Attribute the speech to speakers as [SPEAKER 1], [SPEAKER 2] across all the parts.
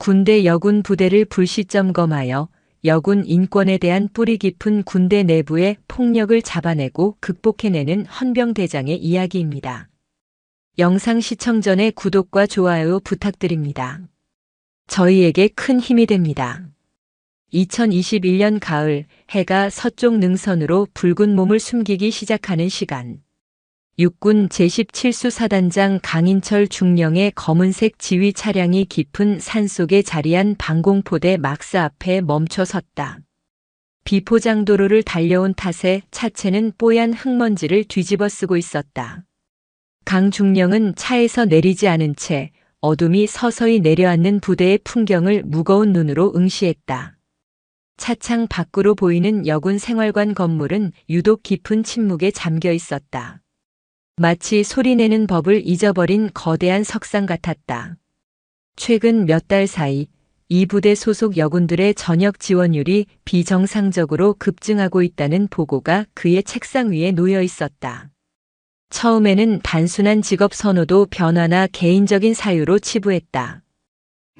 [SPEAKER 1] 군대 여군 부대를 불시 점검하여 여군 인권에 대한 뿌리 깊은 군대 내부의 폭력을 잡아내고 극복해내는 헌병대장의 이야기입니다. 영상 시청 전에 구독과 좋아요 부탁드립니다. 저희에게 큰 힘이 됩니다. 2021년 가을, 해가 서쪽 능선으로 붉은 몸을 숨기기 시작하는 시간. 육군 제17수사단장 강인철 중령의 검은색 지휘 차량이 깊은 산속에 자리한 방공포대 막사 앞에 멈춰 섰다. 비포장도로를 달려온 탓에 차체는 뽀얀 흙먼지를 뒤집어 쓰고 있었다. 강 중령은 차에서 내리지 않은 채 어둠이 서서히 내려앉는 부대의 풍경을 무거운 눈으로 응시했다. 차창 밖으로 보이는 여군 생활관 건물은 유독 깊은 침묵에 잠겨 있었다. 마치 소리내는 법을 잊어버린 거대한 석상 같았다. 최근 몇 달 사이 이 부대 소속 여군들의 전역 지원율이 비정상적으로 급증하고 있다는 보고가 그의 책상 위에 놓여 있었다. 처음에는 단순한 직업 선호도 변화나 개인적인 사유로 치부했다.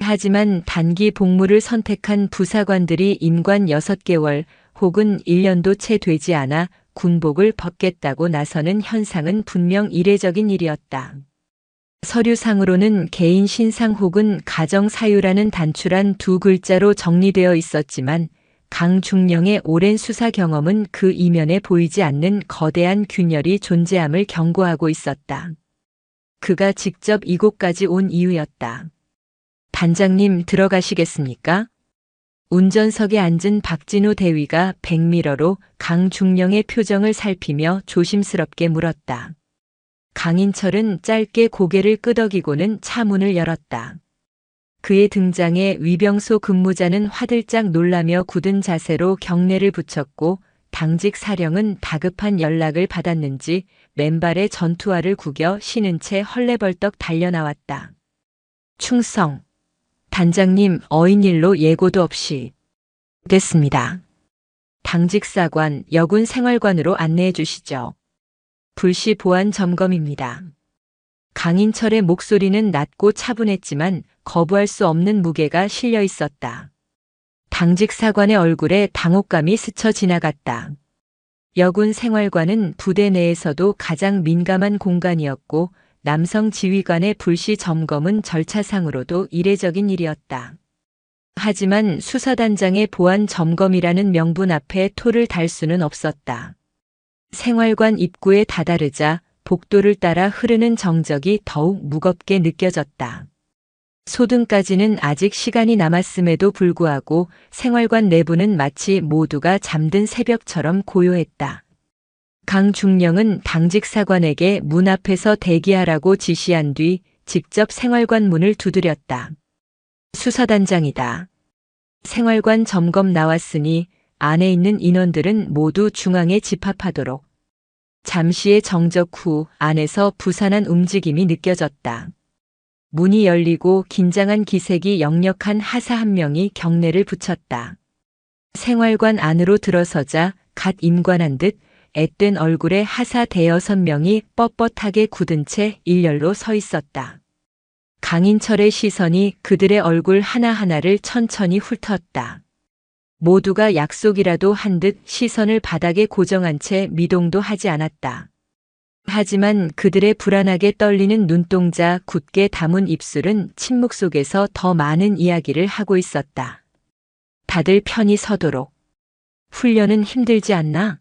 [SPEAKER 1] 하지만 단기 복무를 선택한 부사관들이 임관 6개월 혹은 1년도 채 되지 않아 군복을 벗겠다고 나서는 현상은 분명 이례적인 일이었다. 서류상으로는 개인 신상 혹은 가정 사유라는 단출한 2글자로 정리되어 있었지만 강 중령의 오랜 수사 경험은 그 이면에 보이지 않는 거대한 균열이 존재함을 경고하고 있었다. 그가 직접 이곳까지 온 이유였다. 단장님 들어가시겠습니까? 운전석에 앉은 박진우 대위가 백미러로 강 중령의 표정을 살피며 조심스럽게 물었다. 강인철은 짧게 고개를 끄덕이고는 차 문을 열었다. 그의 등장에 위병소 근무자는 화들짝 놀라며 굳은 자세로 경례를 붙였고 당직 사령은 다급한 연락을 받았는지 맨발에 전투화를 구겨 신은 채 헐레벌떡 달려나왔다. 충성! 단장님, 어인일로 예고도 없이. 됐습니다. 당직사관, 여군 생활관으로 안내해 주시죠. 불시 보안 점검입니다. 강인철의 목소리는 낮고 차분했지만 거부할 수 없는 무게가 실려 있었다. 당직사관의 얼굴에 당혹감이 스쳐 지나갔다. 여군 생활관은 부대 내에서도 가장 민감한 공간이었고 남성 지휘관의 불시 점검은 절차상으로도 이례적인 일이었다. 하지만 수사단장의 보안 점검이라는 명분 앞에 토를 달 수는 없었다. 생활관 입구에 다다르자 복도를 따라 흐르는 정적이 더욱 무겁게 느껴졌다. 소등까지는 아직 시간이 남았음에도 불구하고 생활관 내부는 마치 모두가 잠든 새벽처럼 고요했다. 강 중령은 당직사관에게 문 앞에서 대기하라고 지시한 뒤 직접 생활관 문을 두드렸다. 수사단장이다. 생활관 점검 나왔으니 안에 있는 인원들은 모두 중앙에 집합하도록. 잠시의 정적 후 안에서 부산한 움직임이 느껴졌다. 문이 열리고 긴장한 기색이 역력한 하사 한 명이 경례를 붙였다. 생활관 안으로 들어서자 갓 임관한 듯 앳된 얼굴의 하사 5-6명이 뻣뻣하게 굳은 채 일렬로 서 있었다. 강인철의 시선이 그들의 얼굴 하나하나를 천천히 훑었다. 모두가 약속이라도 한 듯 시선을 바닥에 고정한 채 미동도 하지 않았다. 하지만 그들의 불안하게 떨리는 눈동자, 굳게 담은 입술은 침묵 속에서 더 많은 이야기를 하고 있었다. 다들 편히 서도록. 훈련은 힘들지 않나?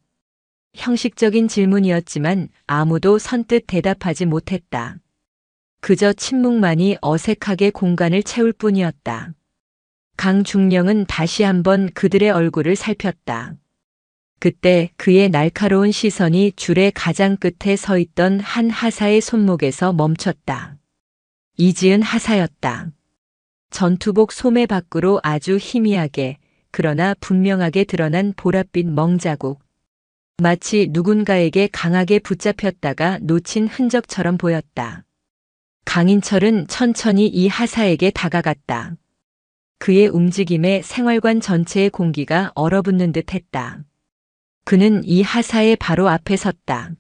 [SPEAKER 1] 형식적인 질문이었지만 아무도 선뜻 대답하지 못했다. 그저 침묵만이 어색하게 공간을 채울 뿐이었다. 강 중령은 다시 한번 그들의 얼굴을 살폈다. 그때 그의 날카로운 시선이 줄의 가장 끝에 서 있던 한 하사의 손목에서 멈췄다. 이지은 하사였다. 전투복 소매 밖으로 아주 희미하게 그러나 분명하게 드러난 보랏빛 멍자국. 마치 누군가에게 강하게 붙잡혔다가 놓친 흔적처럼 보였다. 강인철은 천천히 이 하사에게 다가갔다. 그의 움직임에 생활관 전체의 공기가 얼어붙는 듯 했다. 그는 이 하사의 바로 앞에 섰다.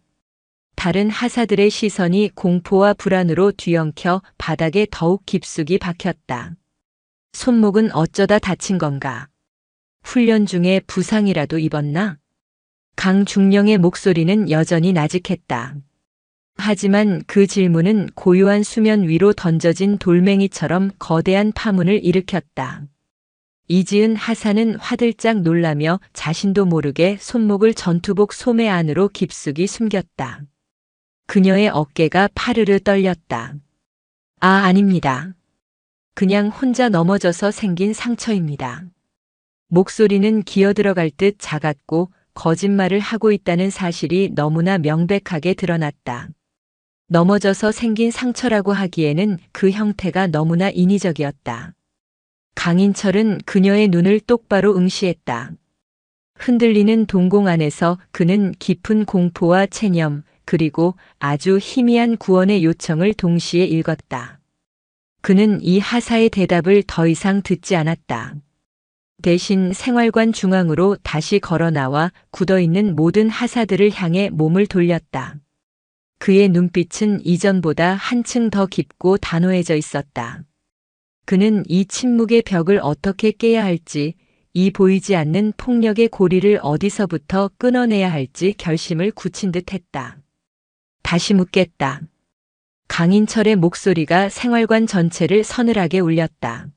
[SPEAKER 1] 다른 하사들의 시선이 공포와 불안으로 뒤엉켜 바닥에 더욱 깊숙이 박혔다. 손목은 어쩌다 다친 건가? 훈련 중에 부상이라도 입었나? 강중령의 목소리는 여전히 나직했다. 하지만 그 질문은 고요한 수면 위로 던져진 돌멩이처럼 거대한 파문을 일으켰다. 이지은 하사는 화들짝 놀라며 자신도 모르게 손목을 전투복 소매 안으로 깊숙이 숨겼다. 그녀의 어깨가 파르르 떨렸다. 아닙니다. 그냥 혼자 넘어져서 생긴 상처입니다. 목소리는 기어들어갈 듯 작았고 거짓말을 하고 있다는 사실이 너무나 명백하게 드러났다. 넘어져서 생긴 상처라고 하기에는 그 형태가 너무나 인위적이었다. 강인철은 그녀의 눈을 똑바로 응시했다. 흔들리는 동공 안에서 그는 깊은 공포와 체념, 그리고 아주 희미한 구원의 요청을 동시에 읽었다. 그는 이 하사의 대답을 더 이상 듣지 않았다. 대신 생활관 중앙으로 다시 걸어 나와 굳어있는 모든 하사들을 향해 몸을 돌렸다. 그의 눈빛은 이전보다 한층 더 깊고 단호해져 있었다. 그는 이 침묵의 벽을 어떻게 깨야 할지, 이 보이지 않는 폭력의 고리를 어디서부터 끊어내야 할지 결심을 굳힌 듯 했다. 다시 묻겠다. 강인철의 목소리가 생활관 전체를 서늘하게 울렸다.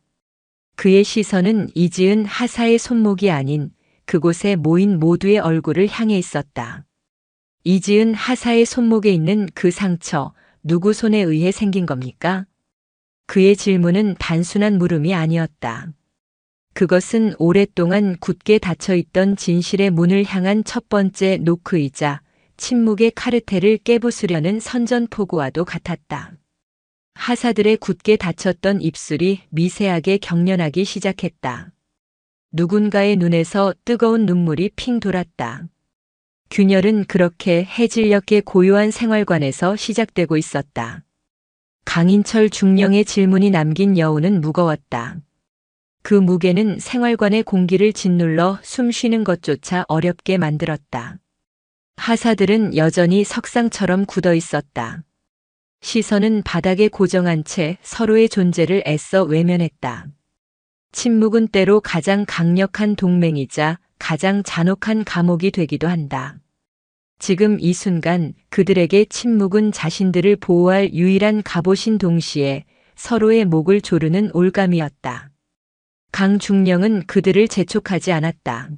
[SPEAKER 1] 그의 시선은 이지은 하사의 손목이 아닌 그곳에 모인 모두의 얼굴을 향해 있었다. 이지은 하사의 손목에 있는 그 상처, 누구 손에 의해 생긴 겁니까? 그의 질문은 단순한 물음이 아니었다. 그것은 오랫동안 굳게 닫혀있던 진실의 문을 향한 첫 번째 노크이자 침묵의 카르텔을 깨부수려는 선전포고와도 같았다. 하사들의 굳게 닫혔던 입술이 미세하게 경련하기 시작했다. 누군가의 눈에서 뜨거운 눈물이 핑 돌았다. 균열은 그렇게 해질녘의 고요한 생활관에서 시작되고 있었다. 강인철 중령의 질문이 남긴 여운은 무거웠다. 그 무게는 생활관의 공기를 짓눌러 숨 쉬는 것조차 어렵게 만들었다. 하사들은 여전히 석상처럼 굳어 있었다. 시선은 바닥에 고정한 채 서로의 존재를 애써 외면했다. 침묵은 때로 가장 강력한 동맹이자 가장 잔혹한 감옥이 되기도 한다. 지금 이 순간 그들에게 침묵은 자신들을 보호할 유일한 갑옷인 동시에 서로의 목을 조르는 올감이었다. 강중령은 그들을 재촉하지 않았다.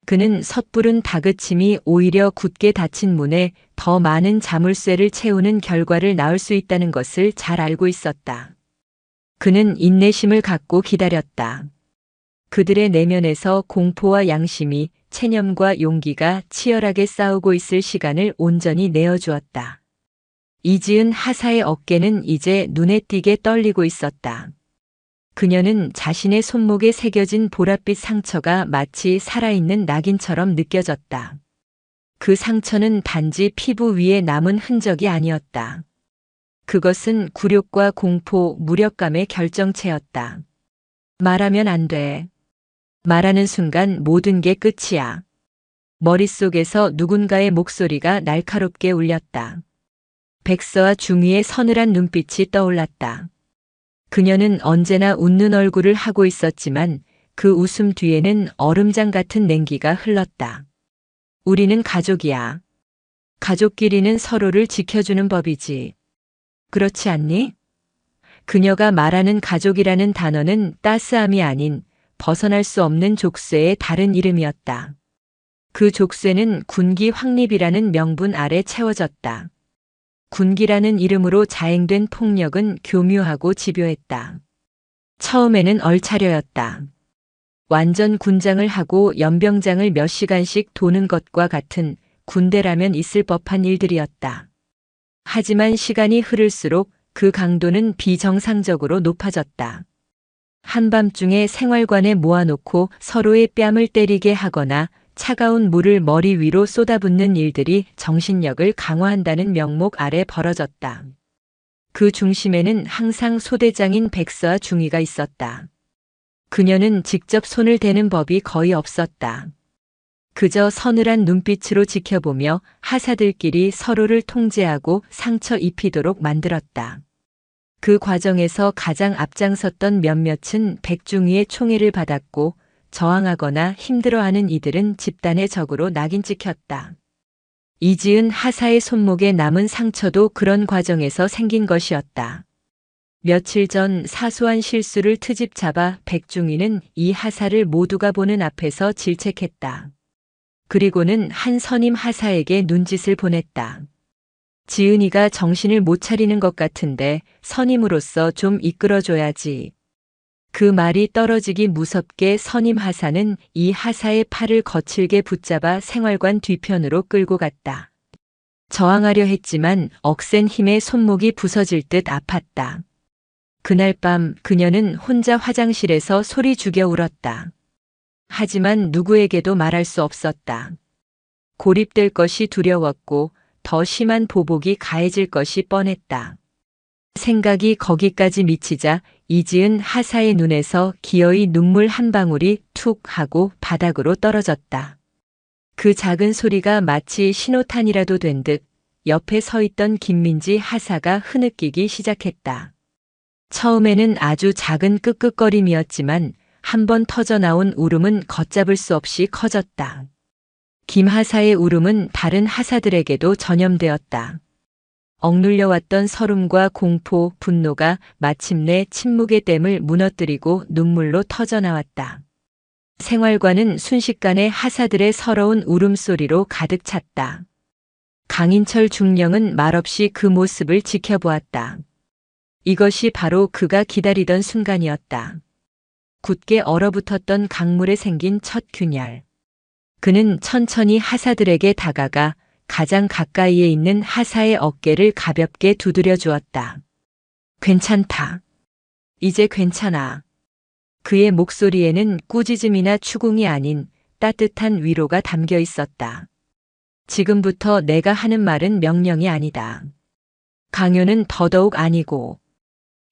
[SPEAKER 1] 그는 섣부른 다그침이 오히려 굳게 닫힌 문에 더 많은 자물쇠를 채우는 결과를 낳을 수 있다는 것을 잘 알고 있었다. 그는 인내심을 갖고 기다렸다. 그들의 내면에서 공포와 양심이, 체념과 용기가 치열하게 싸우고 있을 시간을 온전히 내어주었다. 이지은 하사의 어깨는 이제 눈에 띄게 떨리고 있었다. 그녀는 자신의 손목에 새겨진 보랏빛 상처가 마치 살아있는 낙인처럼 느껴졌다. 그 상처는 단지 피부 위에 남은 흔적이 아니었다. 그것은 굴욕과 공포, 무력감의 결정체였다. 말하면 안 돼. 말하는 순간 모든 게 끝이야. 머릿속에서 누군가의 목소리가 날카롭게 울렸다. 백서와 중위의 서늘한 눈빛이 떠올랐다. 그녀는 언제나 웃는 얼굴을 하고 있었지만 그 웃음 뒤에는 얼음장 같은 냉기가 흘렀다. 우리는 가족이야. 가족끼리는 서로를 지켜주는 법이지. 그렇지 않니? 그녀가 말하는 가족이라는 단어는 따스함이 아닌 벗어날 수 없는 족쇄의 다른 이름이었다. 그 족쇄는 군기 확립이라는 명분 아래 채워졌다. 군기라는 이름으로 자행된 폭력은 교묘하고 집요했다. 처음에는 얼차려였다. 완전 군장을 하고 연병장을 몇 시간씩 도는 것과 같은 군대라면 있을 법한 일들이었다. 하지만 시간이 흐를수록 그 강도는 비정상적으로 높아졌다. 한밤중에 생활관에 모아놓고 서로의 뺨을 때리게 하거나 차가운 물을 머리 위로 쏟아붓는 일들이 정신력을 강화한다는 명목 아래 벌어졌다. 그 중심에는 항상 소대장인 백서와 중위가 있었다. 그녀는 직접 손을 대는 법이 거의 없었다. 그저 서늘한 눈빛으로 지켜보며 하사들끼리 서로를 통제하고 상처 입히도록 만들었다. 그 과정에서 가장 앞장섰던 몇몇은 백중위의 총애를 받았고 저항하거나 힘들어하는 이들은 집단의 적으로 낙인 찍혔다. 이지은 하사의 손목에 남은 상처도 그런 과정에서 생긴 것이었다. 며칠 전 사소한 실수를 트집 잡아 백중위는 이 하사를 모두가 보는 앞에서 질책했다. 그리고는 한 선임 하사에게 눈짓을 보냈다. 지은이가 정신을 못 차리는 것 같은데 선임으로서 좀 이끌어줘야지. 그 말이 떨어지기 무섭게 선임 하사는 이 하사의 팔을 거칠게 붙잡아 생활관 뒤편으로 끌고 갔다. 저항하려 했지만 억센 힘에 손목이 부서질 듯 아팠다. 그날 밤 그녀는 혼자 화장실에서 소리 죽여 울었다. 하지만 누구에게도 말할 수 없었다. 고립될 것이 두려웠고 더 심한 보복이 가해질 것이 뻔했다. 생각이 거기까지 미치자 이지은 하사의 눈에서 기어이 눈물 한 방울이 툭 하고 바닥으로 떨어졌다. 그 작은 소리가 마치 신호탄이라도 된 듯 옆에 서 있던 김민지 하사가 흐느끼기 시작했다. 처음에는 아주 작은 끄끄거림이었지만 한 번 터져나온 울음은 걷잡을 수 없이 커졌다. 김 하사의 울음은 다른 하사들에게도 전염되었다. 억눌려왔던 서름과 공포, 분노가 마침내 침묵의 댐을 무너뜨리고 눈물로 터져나왔다. 생활관은 순식간에 하사들의 서러운 울음소리로 가득 찼다. 강인철 중령은 말없이 그 모습을 지켜보았다. 이것이 바로 그가 기다리던 순간이었다. 굳게 얼어붙었던 강물에 생긴 첫 균열. 그는 천천히 하사들에게 다가가 가장 가까이에 있는 하사의 어깨를 가볍게 두드려 주었다. 괜찮다. 이제 괜찮아. 그의 목소리에는 꾸짖음이나 추궁이 아닌 따뜻한 위로가 담겨 있었다. 지금부터 내가 하는 말은 명령이 아니다. 강요는 더더욱 아니고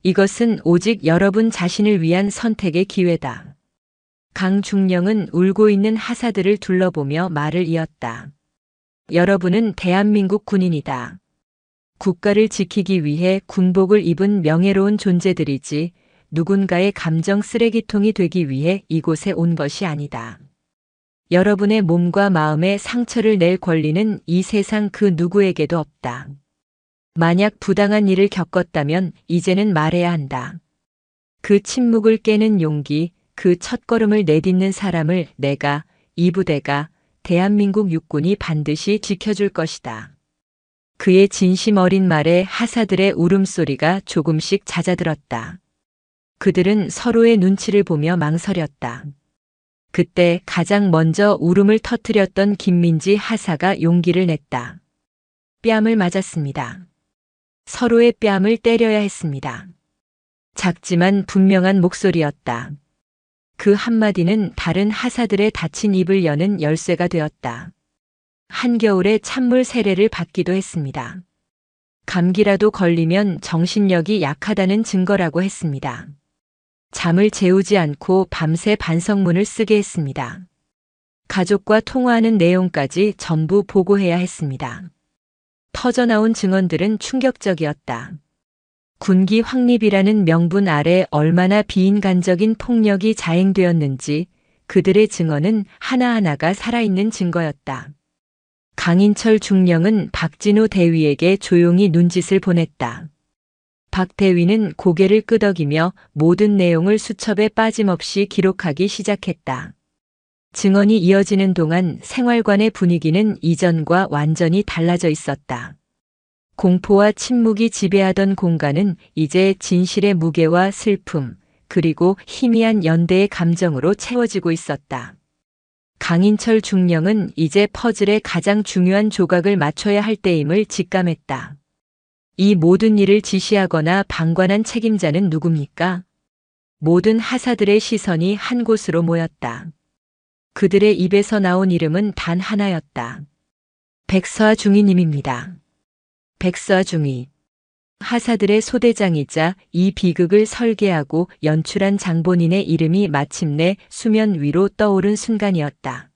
[SPEAKER 1] 이것은 오직 여러분 자신을 위한 선택의 기회다. 강중령은 울고 있는 하사들을 둘러보며 말을 이었다. 여러분은 대한민국 군인이다. 국가를 지키기 위해 군복을 입은 명예로운 존재들이지 누군가의 감정 쓰레기통이 되기 위해 이곳에 온 것이 아니다. 여러분의 몸과 마음에 상처를 낼 권리는 이 세상 그 누구에게도 없다. 만약 부당한 일을 겪었다면 이제는 말해야 한다. 그 침묵을 깨는 용기, 그 첫걸음을 내딛는 사람을 내가, 이 부대가, 대한민국 육군이 반드시 지켜줄 것이다. 그의 진심 어린 말에 하사들의 울음소리가 조금씩 잦아들었다. 그들은 서로의 눈치를 보며 망설였다. 그때 가장 먼저 울음을 터뜨렸던 김민지 하사가 용기를 냈다. 뺨을 맞았습니다. 서로의 뺨을 때려야 했습니다. 작지만 분명한 목소리였다. 그 한마디는 다른 하사들의 닫힌 입을 여는 열쇠가 되었다. 한겨울에 찬물 세례를 받기도 했습니다. 감기라도 걸리면 정신력이 약하다는 증거라고 했습니다. 잠을 재우지 않고 밤새 반성문을 쓰게 했습니다. 가족과 통화하는 내용까지 전부 보고해야 했습니다. 터져나온 증언들은 충격적이었다. 군기 확립이라는 명분 아래 얼마나 비인간적인 폭력이 자행되었는지 그들의 증언은 하나하나가 살아있는 증거였다. 강인철 중령은 박진우 대위에게 조용히 눈짓을 보냈다. 박 대위는 고개를 끄덕이며 모든 내용을 수첩에 빠짐없이 기록하기 시작했다. 증언이 이어지는 동안 생활관의 분위기는 이전과 완전히 달라져 있었다. 공포와 침묵이 지배하던 공간은 이제 진실의 무게와 슬픔, 그리고 희미한 연대의 감정으로 채워지고 있었다. 강인철 중령은 이제 퍼즐의 가장 중요한 조각을 맞춰야 할 때임을 직감했다. 이 모든 일을 지시하거나 방관한 책임자는 누굽니까? 모든 하사들의 시선이 한 곳으로 모였다. 그들의 입에서 나온 이름은 단 하나였다. 백서아 중위님입니다. 백서아 중위. 하사들의 소대장이자 이 비극을 설계하고 연출한 장본인의 이름이 마침내 수면 위로 떠오른 순간이었다.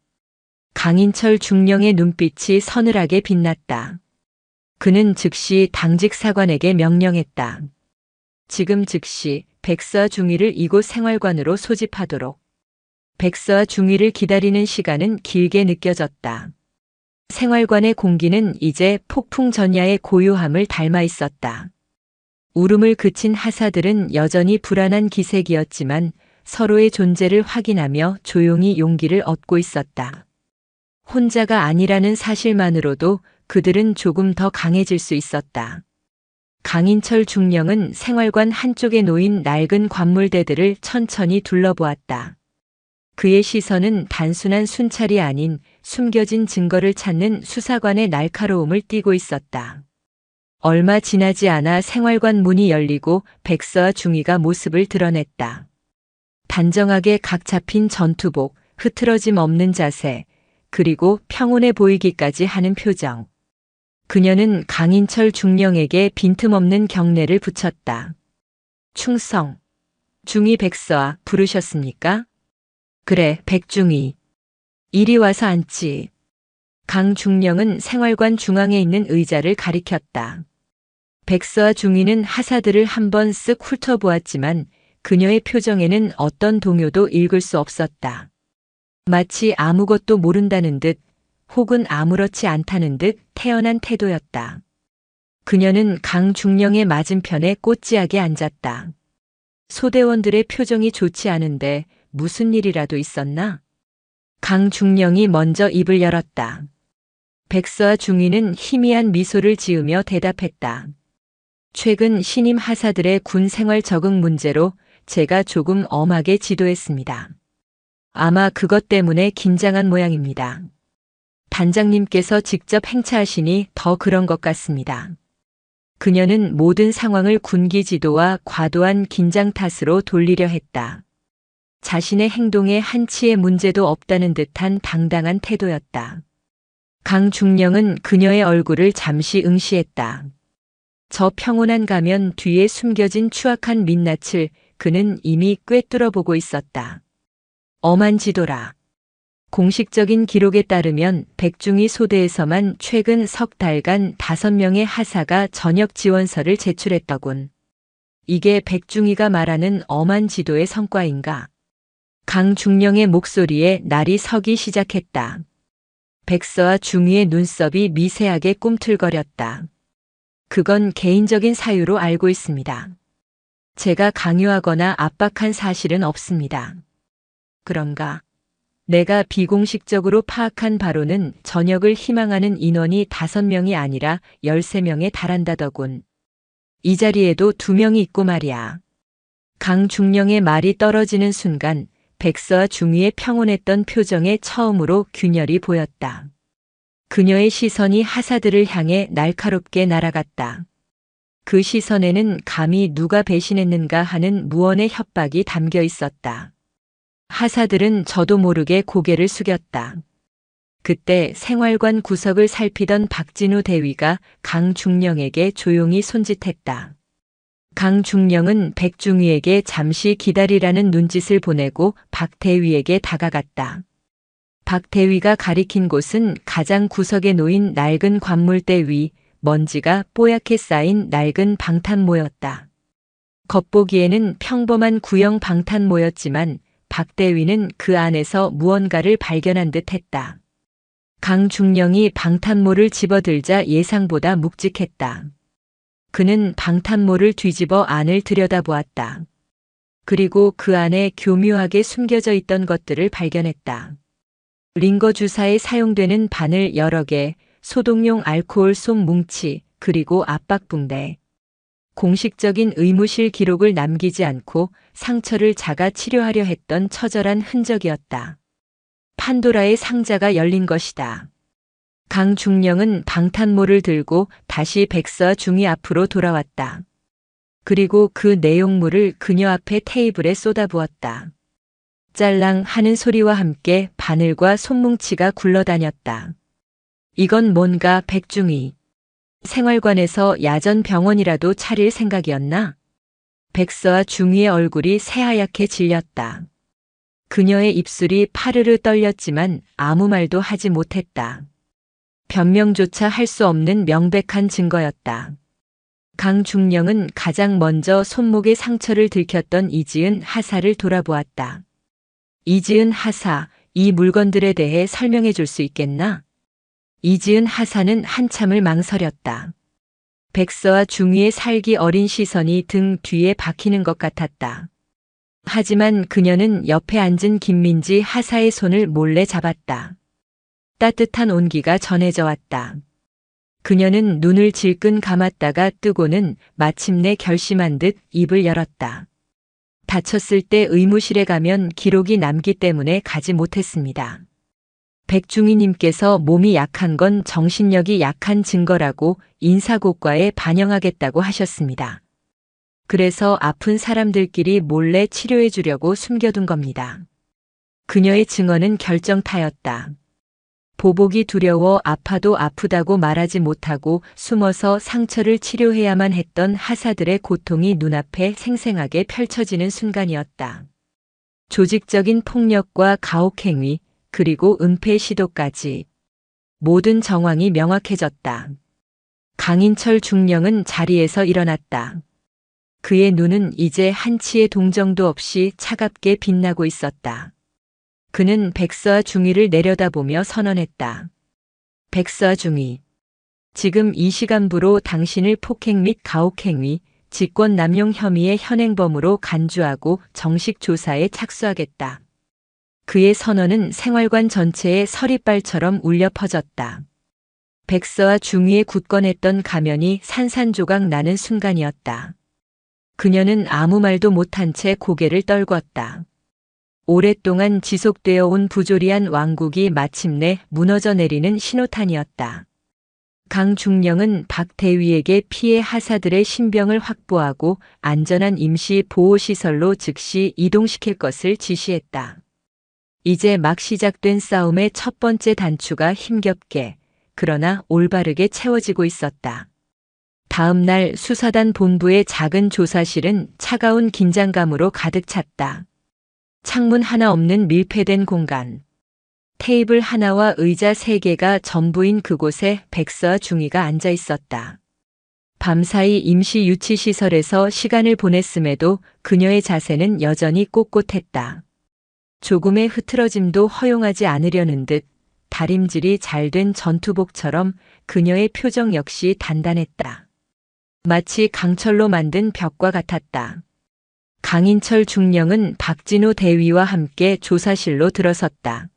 [SPEAKER 1] 강인철 중령의 눈빛이 서늘하게 빛났다. 그는 즉시 당직 사관에게 명령했다. 지금 즉시 백서와 중위를 이곳 생활관으로 소집하도록. 백서와 중위를 기다리는 시간은 길게 느껴졌다. 생활관의 공기는 이제 폭풍 전야의 고요함을 닮아 있었다. 울음을 그친 하사들은 여전히 불안한 기색이었지만 서로의 존재를 확인하며 조용히 용기를 얻고 있었다. 혼자가 아니라는 사실만으로도 그들은 조금 더 강해질 수 있었다. 강인철 중령은 생활관 한쪽에 놓인 낡은 관물대들을 천천히 둘러보았다. 그의 시선은 단순한 순찰이 아닌 숨겨진 증거를 찾는 수사관의 날카로움을 띠고 있었다. 얼마 지나지 않아 생활관 문이 열리고 백서와 중위가 모습을 드러냈다. 단정하게 각 잡힌 전투복, 흐트러짐 없는 자세, 그리고 평온해 보이기까지 하는 표정. 그녀는 강인철 중령에게 빈틈없는 경례를 붙였다. 충성. 중위 백서와 부르셨습니까? 그래, 백중위. 이리 와서 앉지. 강 중령은 생활관 중앙에 있는 의자를 가리켰다. 백서와 중위는 하사들을 한번 쓱 훑어보았지만 그녀의 표정에는 어떤 동요도 읽을 수 없었다. 마치 아무것도 모른다는 듯 혹은 아무렇지 않다는 듯 태연한 태도였다. 그녀는 강 중령의 맞은편에 꼬치하게 앉았다. 소대원들의 표정이 좋지 않은데 무슨 일이라도 있었나? 강 중령이 먼저 입을 열었다. 백서와 중위는 희미한 미소를 지으며 대답했다. 최근 신임 하사들의 군 생활 적응 문제로 제가 조금 엄하게 지도했습니다. 아마 그것 때문에 긴장한 모양입니다. 단장님께서 직접 행차하시니 더 그런 것 같습니다. 그녀는 모든 상황을 군기 지도와 과도한 긴장 탓으로 돌리려 했다. 자신의 행동에 한치의 문제도 없다는 듯한 당당한 태도였다. 강 중령은 그녀의 얼굴을 잠시 응시했다. 저 평온한 가면 뒤에 숨겨진 추악한 민낯을 그는 이미 꿰뚫어 보고 있었다. 엄한 지도라. 공식적인 기록에 따르면 백중위 소대에서만 최근 석 달간 5명의 하사가 전역 지원서를 제출했더군. 이게 백중위가 말하는 엄한 지도의 성과인가? 강 중령의 목소리에 날이 서기 시작했다. 백서와 중위의 눈썹이 미세하게 꿈틀거렸다. 그건 개인적인 사유로 알고 있습니다. 제가 강요하거나 압박한 사실은 없습니다. 그런가? 내가 비공식적으로 파악한 바로는 전역을 희망하는 인원이 5명이 아니라 13명에 달한다더군. 이 자리에도 2명이 있고 말이야. 강 중령의 말이 떨어지는 순간 백서와 중위의 평온했던 표정에 처음으로 균열이 보였다. 그녀의 시선이 하사들을 향해 날카롭게 날아갔다. 그 시선에는 감히 누가 배신했는가 하는 무언의 협박이 담겨 있었다. 하사들은 저도 모르게 고개를 숙였다. 그때 생활관 구석을 살피던 박진우 대위가 강 중령에게 조용히 손짓했다. 강 중령은 백중위에게 잠시 기다리라는 눈짓을 보내고 박 대위에게 다가갔다. 박 대위가 가리킨 곳은 가장 구석에 놓인 낡은 관물대 위, 먼지가 뽀얗게 쌓인 낡은 방탄모였다. 겉보기에는 평범한 구형 방탄모였지만 박 대위는 그 안에서 무언가를 발견한 듯 했다. 강 중령이 방탄모를 집어들자 예상보다 묵직했다. 그는 방탄모를 뒤집어 안을 들여다보았다. 그리고 그 안에 교묘하게 숨겨져 있던 것들을 발견했다. 링거 주사에 사용되는 바늘 여러 개, 소독용 알코올 솜 뭉치, 그리고 압박붕대. 공식적인 의무실 기록을 남기지 않고 상처를 자가 치료하려 했던 처절한 흔적이었다. 판도라의 상자가 열린 것이다. 강 중령은 방탄모를 들고 다시 백서와 중위 앞으로 돌아왔다. 그리고 그 내용물을 그녀 앞에 테이블에 쏟아부었다. 짤랑 하는 소리와 함께 바늘과 손뭉치가 굴러다녔다. 이건 뭔가 백중위. 생활관에서 야전 병원이라도 차릴 생각이었나? 백서와 중위의 얼굴이 새하얗게 질렸다. 그녀의 입술이 파르르 떨렸지만 아무 말도 하지 못했다. 변명조차 할 수 없는 명백한 증거였다. 강중령은 가장 먼저 손목에 상처를 들켰던 이지은 하사를 돌아보았다. 이지은 하사, 이 물건들에 대해 설명해 줄 수 있겠나? 이지은 하사는 한참을 망설였다. 백서와 중위의 살기 어린 시선이 등 뒤에 박히는 것 같았다. 하지만 그녀는 옆에 앉은 김민지 하사의 손을 몰래 잡았다. 따뜻한 온기가 전해져 왔다. 그녀는 눈을 질끈 감았다가 뜨고는 마침내 결심한 듯 입을 열었다. 다쳤을 때 의무실에 가면 기록이 남기 때문에 가지 못했습니다. 백중희님께서 몸이 약한 건 정신력이 약한 증거라고 인사고과에 반영하겠다고 하셨습니다. 그래서 아픈 사람들끼리 몰래 치료해 주려고 숨겨둔 겁니다. 그녀의 증언은 결정타였다. 보복이 두려워 아파도 아프다고 말하지 못하고 숨어서 상처를 치료해야만 했던 하사들의 고통이 눈앞에 생생하게 펼쳐지는 순간이었다. 조직적인 폭력과 가혹행위, 그리고 은폐 시도까지 모든 정황이 명확해졌다. 강인철 중령은 자리에서 일어났다. 그의 눈은 이제 한치의 동정도 없이 차갑게 빛나고 있었다. 그는 백서와 중위를 내려다보며 선언했다. 백서와 중위, 지금 이 시간부로 당신을 폭행 및 가혹행위, 직권남용 혐의의 현행범으로 간주하고 정식 조사에 착수하겠다. 그의 선언은 생활관 전체에 서리발처럼 울려 퍼졌다. 백서와 중위에 굳건했던 가면이 산산조각 나는 순간이었다. 그녀는 아무 말도 못한 채 고개를 떨궜다. 오랫동안 지속되어 온 부조리한 왕국이 마침내 무너져 내리는 신호탄이었다. 강중령은 박 대위에게 피해 하사들의 신병을 확보하고 안전한 임시 보호시설로 즉시 이동시킬 것을 지시했다. 이제 막 시작된 싸움의 첫 번째 단추가 힘겹게, 그러나 올바르게 채워지고 있었다. 다음 날 수사단 본부의 작은 조사실은 차가운 긴장감으로 가득 찼다. 창문 하나 없는 밀폐된 공간. 테이블 하나와 의자 3개가 전부인 그곳에 백서와 중위가 앉아 있었다. 밤사이 임시 유치시설에서 시간을 보냈음에도 그녀의 자세는 여전히 꼿꼿했다. 조금의 흐트러짐도 허용하지 않으려는 듯 다림질이 잘된 전투복처럼 그녀의 표정 역시 단단했다. 마치 강철로 만든 벽과 같았다. 강인철 중령은 박진우 대위와 함께 조사실로 들어섰다.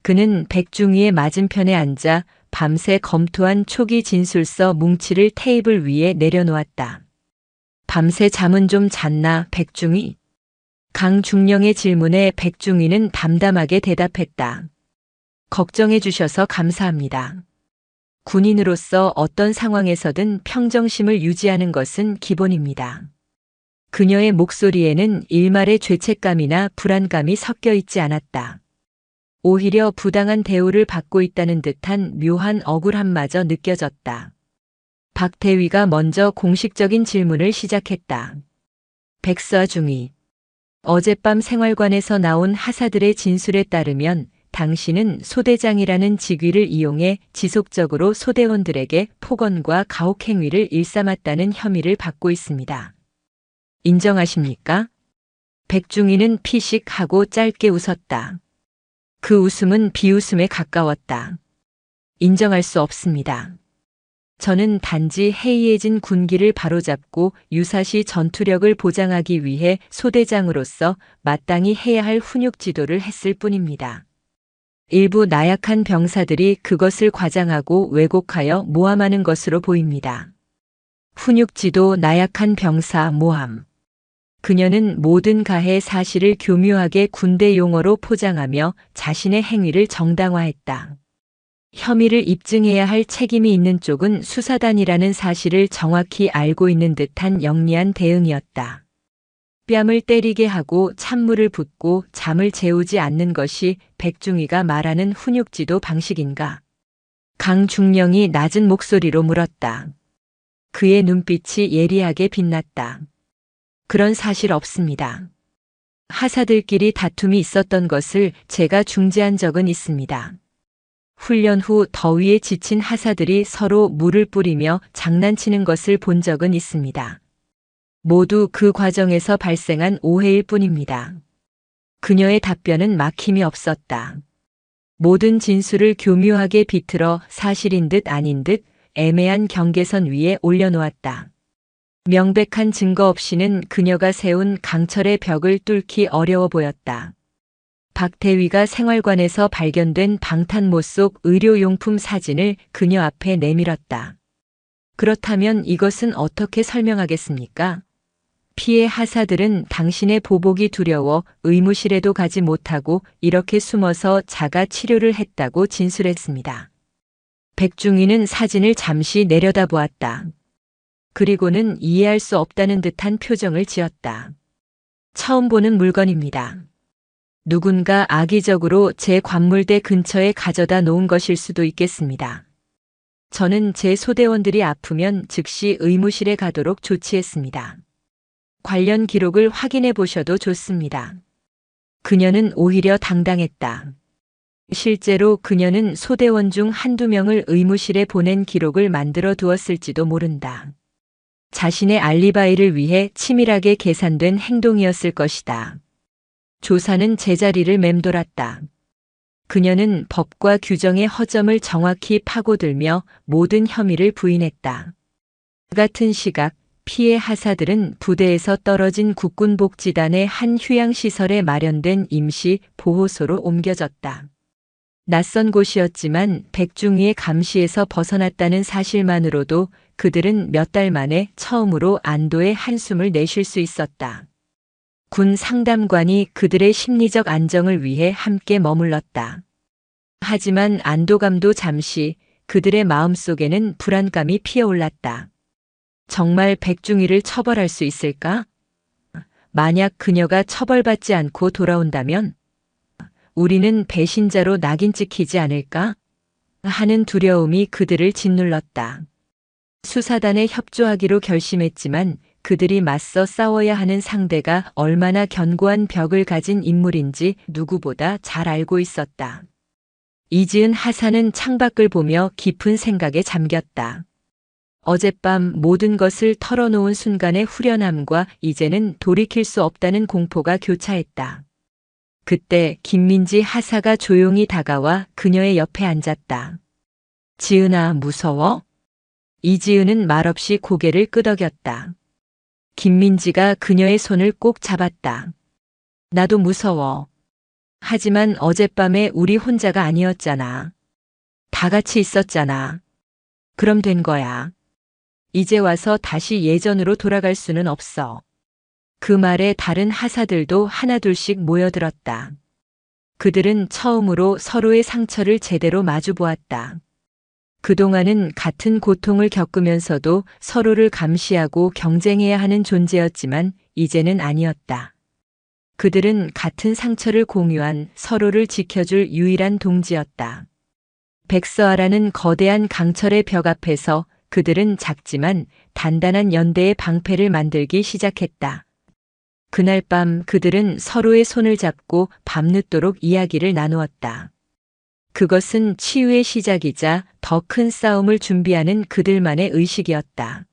[SPEAKER 1] 그는 백중위의 맞은편에 앉아 밤새 검토한 초기 진술서 뭉치를 테이블 위에 내려놓았다. 밤새 잠은 좀 잤나, 백중위? 강중령의 질문에 백중위는 담담하게 대답했다. 걱정해 주셔서 감사합니다. 군인으로서 어떤 상황에서든 평정심을 유지하는 것은 기본입니다. 그녀의 목소리에는 일말의 죄책감이나 불안감이 섞여 있지 않았다. 오히려 부당한 대우를 받고 있다는 듯한 묘한 억울함마저 느껴졌다. 박 대위가 먼저 공식적인 질문을 시작했다. 백서와 중위, 어젯밤 생활관에서 나온 하사들의 진술에 따르면 당신은 소대장이라는 직위를 이용해 지속적으로 소대원들에게 폭언과 가혹행위를 일삼았다는 혐의를 받고 있습니다. 인정하십니까? 백중위는 피식하고 짧게 웃었다. 그 웃음은 비웃음에 가까웠다. 인정할 수 없습니다. 저는 단지 해이해진 군기를 바로잡고 유사시 전투력을 보장하기 위해 소대장으로서 마땅히 해야 할 훈육 지도를 했을 뿐입니다. 일부 나약한 병사들이 그것을 과장하고 왜곡하여 모함하는 것으로 보입니다. 훈육 지도, 나약한 병사, 모함. 그녀는 모든 가해 사실을 교묘하게 군대 용어로 포장하며 자신의 행위를 정당화했다. 혐의를 입증해야 할 책임이 있는 쪽은 수사단이라는 사실을 정확히 알고 있는 듯한 영리한 대응이었다. 뺨을 때리게 하고 찬물을 붓고 잠을 재우지 않는 것이 백중위가 말하는 훈육지도 방식인가? 강중령이 낮은 목소리로 물었다. 그의 눈빛이 예리하게 빛났다. 그런 사실 없습니다. 하사들끼리 다툼이 있었던 것을 제가 중재한 적은 있습니다. 훈련 후 더위에 지친 하사들이 서로 물을 뿌리며 장난치는 것을 본 적은 있습니다. 모두 그 과정에서 발생한 오해일 뿐입니다. 그녀의 답변은 막힘이 없었다. 모든 진술을 교묘하게 비틀어 사실인 듯 아닌 듯 애매한 경계선 위에 올려놓았다. 명백한 증거 없이는 그녀가 세운 강철의 벽을 뚫기 어려워 보였다. 박대위가 생활관에서 발견된 방탄모 속 의료용품 사진을 그녀 앞에 내밀었다. 그렇다면 이것은 어떻게 설명하겠습니까? 피해 하사들은 당신의 보복이 두려워 의무실에도 가지 못하고 이렇게 숨어서 자가 치료를 했다고 진술했습니다. 백중희는 사진을 잠시 내려다보았다. 그리고는 이해할 수 없다는 듯한 표정을 지었다. 처음 보는 물건입니다. 누군가 악의적으로 제 관물대 근처에 가져다 놓은 것일 수도 있겠습니다. 저는 제 소대원들이 아프면 즉시 의무실에 가도록 조치했습니다. 관련 기록을 확인해 보셔도 좋습니다. 그녀는 오히려 당당했다. 실제로 그녀는 소대원 중 한두 명을 의무실에 보낸 기록을 만들어 두었을지도 모른다. 자신의 알리바이를 위해 치밀하게 계산된 행동이었을 것이다. 조사는 제자리를 맴돌았다. 그녀는 법과 규정의 허점을 정확히 파고들며 모든 혐의를 부인했다. 같은 시각 피해 하사들은 부대에서 떨어진 국군복지단의 한 휴양시설에 마련된 임시 보호소로 옮겨졌다. 낯선 곳이었지만 백중희의 감시에서 벗어났다는 사실만으로도 그들은 몇 달 만에 처음으로 안도의 한숨을 내쉴 수 있었다. 군 상담관이 그들의 심리적 안정을 위해 함께 머물렀다. 하지만 안도감도 잠시, 그들의 마음속에는 불안감이 피어올랐다. 정말 백중희를 처벌할 수 있을까? 만약 그녀가 처벌받지 않고 돌아온다면 우리는 배신자로 낙인 찍히지 않을까? 하는 두려움이 그들을 짓눌렀다. 수사단에 협조하기로 결심했지만 그들이 맞서 싸워야 하는 상대가 얼마나 견고한 벽을 가진 인물인지 누구보다 잘 알고 있었다. 이지은 하사는 창밖을 보며 깊은 생각에 잠겼다. 어젯밤 모든 것을 털어놓은 순간의 후련함과 이제는 돌이킬 수 없다는 공포가 교차했다. 그때 김민지 하사가 조용히 다가와 그녀의 옆에 앉았다. 지은아, 무서워? 이지은은 말없이 고개를 끄덕였다. 김민지가 그녀의 손을 꼭 잡았다. 나도 무서워. 하지만 어젯밤에 우리 혼자가 아니었잖아. 다 같이 있었잖아. 그럼 된 거야. 이제 와서 다시 예전으로 돌아갈 수는 없어. 그 말에 다른 하사들도 하나둘씩 모여들었다. 그들은 처음으로 서로의 상처를 제대로 마주보았다. 그동안은 같은 고통을 겪으면서도 서로를 감시하고 경쟁해야 하는 존재였지만 이제는 아니었다. 그들은 같은 상처를 공유한 서로를 지켜줄 유일한 동지였다. 백서아라는 거대한 강철의 벽 앞에서 그들은 작지만 단단한 연대의 방패를 만들기 시작했다. 그날 밤 그들은 서로의 손을 잡고 밤늦도록 이야기를 나누었다. 그것은 치유의 시작이자 더 큰 싸움을 준비하는 그들만의 의식이었다.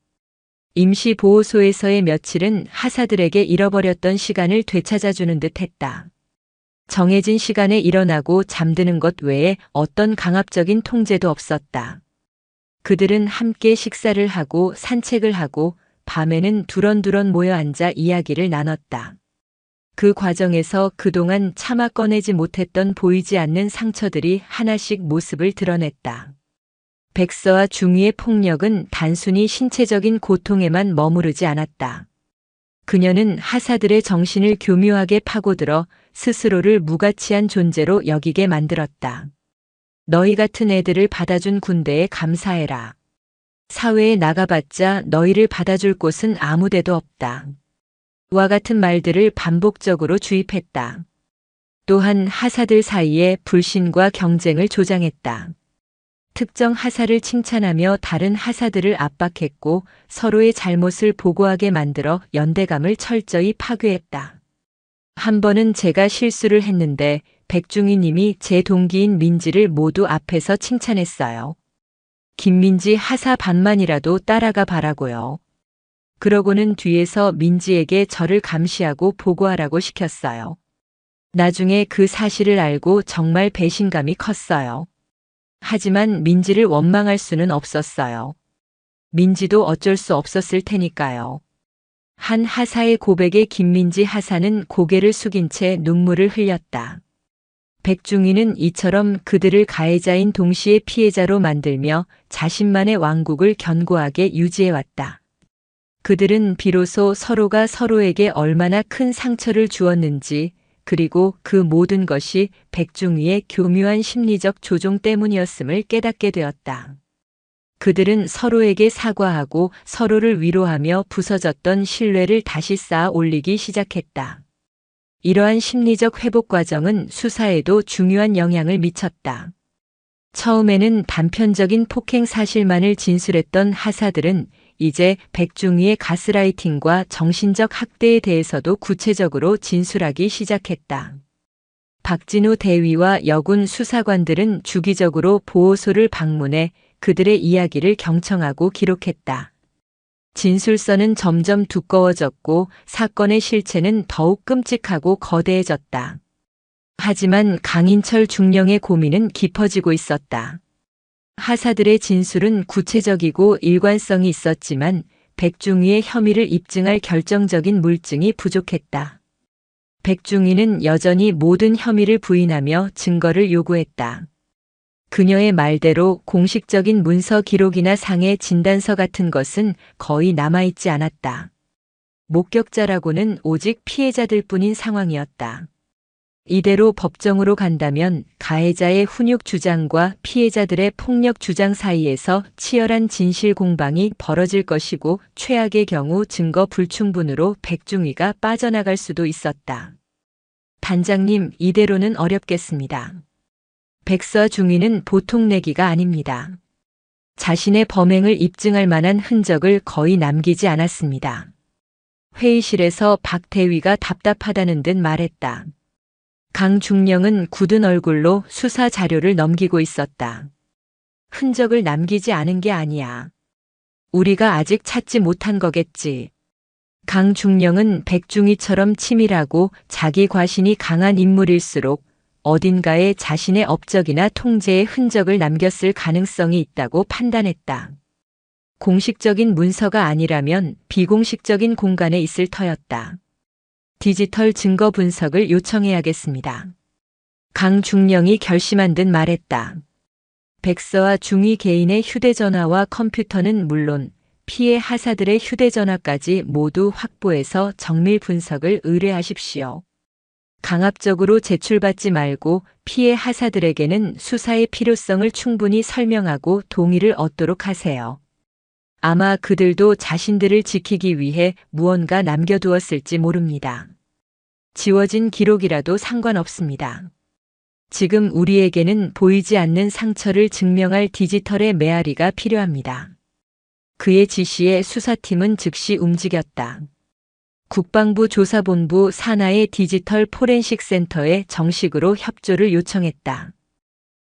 [SPEAKER 1] 임시 보호소에서의 며칠은 하사들에게 잃어버렸던 시간을 되찾아주는 듯 했다. 정해진 시간에 일어나고 잠드는 것 외에 어떤 강압적인 통제도 없었다. 그들은 함께 식사를 하고 산책을 하고 밤에는 두런두런 모여 앉아 이야기를 나눴다. 그 과정에서 그동안 차마 꺼내지 못했던 보이지 않는 상처들이 하나씩 모습을 드러냈다. 백서와 중위의 폭력은 단순히 신체적인 고통에만 머무르지 않았다. 그녀는 하사들의 정신을 교묘하게 파고들어 스스로를 무가치한 존재로 여기게 만들었다. 너희 같은 애들을 받아준 군대에 감사해라. 사회에 나가봤자 너희를 받아줄 곳은 아무데도 없다. 와 같은 말들을 반복적으로 주입했다. 또한 하사들 사이에 불신과 경쟁을 조장했다. 특정 하사를 칭찬하며 다른 하사들을 압박했고 서로의 잘못을 보고하게 만들어 연대감을 철저히 파괴했다. 한 번은 제가 실수를 했는데 백중희 님이 제 동기인 민지를 모두 앞에서 칭찬했어요. 김민지 하사 반만이라도 따라가 바라고요. 그러고는 뒤에서 민지에게 저를 감시하고 보고하라고 시켰어요. 나중에 그 사실을 알고 정말 배신감이 컸어요. 하지만 민지를 원망할 수는 없었어요. 민지도 어쩔 수 없었을 테니까요. 한 하사의 고백에 김민지 하사는 고개를 숙인 채 눈물을 흘렸다. 백중희는 이처럼 그들을 가해자인 동시에 피해자로 만들며 자신만의 왕국을 견고하게 유지해왔다. 그들은 비로소 서로가 서로에게 얼마나 큰 상처를 주었는지, 그리고 그 모든 것이 백중희의 교묘한 심리적 조종 때문이었음을 깨닫게 되었다. 그들은 서로에게 사과하고 서로를 위로하며 부서졌던 신뢰를 다시 쌓아 올리기 시작했다. 이러한 심리적 회복 과정은 수사에도 중요한 영향을 미쳤다. 처음에는 단편적인 폭행 사실만을 진술했던 하사들은 이제 백중희의 가스라이팅과 정신적 학대에 대해서도 구체적으로 진술하기 시작했다. 박진우 대위와 여군 수사관들은 주기적으로 보호소를 방문해 그들의 이야기를 경청하고 기록했다. 진술서는 점점 두꺼워졌고 사건의 실체는 더욱 끔찍하고 거대해졌다. 하지만 강인철 중령의 고민은 깊어지고 있었다. 하사들의 진술은 구체적이고 일관성이 있었지만 백중희의 혐의를 입증할 결정적인 물증이 부족했다. 백중희는 여전히 모든 혐의를 부인하며 증거를 요구했다. 그녀의 말대로 공식적인 문서 기록이나 상해 진단서 같은 것은 거의 남아있지 않았다. 목격자라고는 오직 피해자들 뿐인 상황이었다. 이대로 법정으로 간다면 가해자의 훈육 주장과 피해자들의 폭력 주장 사이에서 치열한 진실 공방이 벌어질 것이고 최악의 경우 증거 불충분으로 백중희가 빠져나갈 수도 있었다. 단장님, 이대로는 어렵겠습니다. 백서 중위는 보통 내기가 아닙니다. 자신의 범행을 입증할 만한 흔적을 거의 남기지 않았습니다. 회의실에서 박 대위가 답답하다는 듯 말했다. 강 중령은 굳은 얼굴로 수사 자료를 넘기고 있었다. 흔적을 남기지 않은 게 아니야. 우리가 아직 찾지 못한 거겠지. 강 중령은 백중희처럼 치밀하고 자기 과신이 강한 인물일수록 어딘가에 자신의 업적이나 통제의 흔적을 남겼을 가능성이 있다고 판단했다. 공식적인 문서가 아니라면 비공식적인 공간에 있을 터였다. 디지털 증거 분석을 요청해야겠습니다. 강 중령이 결심한 듯 말했다. 백서와 중위 개인의 휴대전화와 컴퓨터는 물론 피해 하사들의 휴대전화까지 모두 확보해서 정밀 분석을 의뢰하십시오. 강압적으로 제출받지 말고 피해 하사들에게는 수사의 필요성을 충분히 설명하고 동의를 얻도록 하세요. 아마 그들도 자신들을 지키기 위해 무언가 남겨두었을지 모릅니다. 지워진 기록이라도 상관없습니다. 지금 우리에게는 보이지 않는 상처를 증명할 디지털의 메아리가 필요합니다. 그의 지시에 수사팀은 즉시 움직였다. 국방부 조사본부 산하의 디지털 포렌식 센터에 정식으로 협조를 요청했다.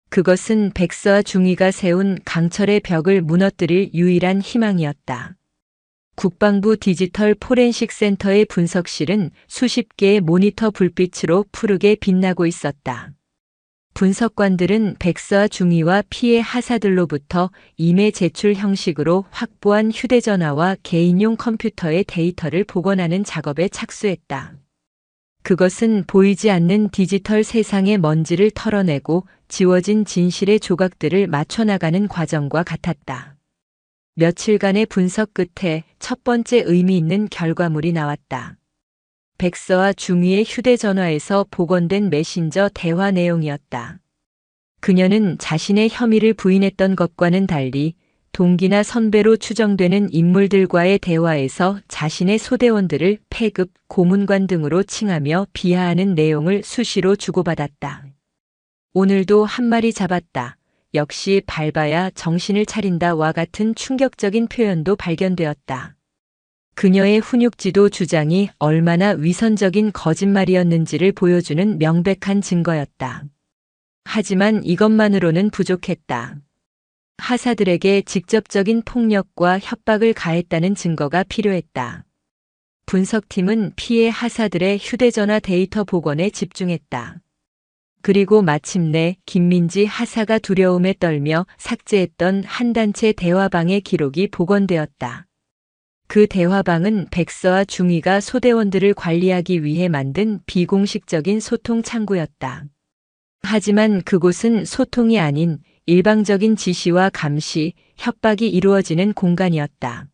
[SPEAKER 1] 그것은 백서와 중위가 세운 강철의 벽을 무너뜨릴 유일한 희망이었다. 국방부 디지털 포렌식 센터의 분석실은 수십 개의 모니터 불빛으로 푸르게 빛나고 있었다. 분석관들은 백서와 중위와 피해 하사들로부터 이메 제출 형식으로 확보한 휴대전화와 개인용 컴퓨터의 데이터를 복원하는 작업에 착수했다. 그것은 보이지 않는 디지털 세상의 먼지를 털어내고 지워진 진실의 조각들을 맞춰나가는 과정과 같았다. 며칠간의 분석 끝에 첫 번째 의미 있는 결과물이 나왔다. 백서와 중위의 휴대전화에서 복원된 메신저 대화 내용이었다. 그녀는 자신의 혐의를 부인했던 것과는 달리 동기나 선배로 추정되는 인물들과의 대화에서 자신의 소대원들을 폐급, 고문관 등으로 칭하며 비하하는 내용을 수시로 주고받았다. 오늘도 한 마리 잡았다. 역시 밟아야 정신을 차린다와 같은 충격적인 표현도 발견되었다. 그녀의 훈육지도 주장이 얼마나 위선적인 거짓말이었는지를 보여주는 명백한 증거였다. 하지만 이것만으로는 부족했다. 하사들에게 직접적인 폭력과 협박을 가했다는 증거가 필요했다. 분석팀은 피해 하사들의 휴대전화 데이터 복원에 집중했다. 그리고 마침내 김민지 하사가 두려움에 떨며 삭제했던 한 단체 대화방의 기록이 복원되었다. 그 대화방은 백서와 중위가 소대원들을 관리하기 위해 만든 비공식적인 소통 창구였다. 하지만 그곳은 소통이 아닌 일방적인 지시와 감시, 협박이 이루어지는 공간이었다.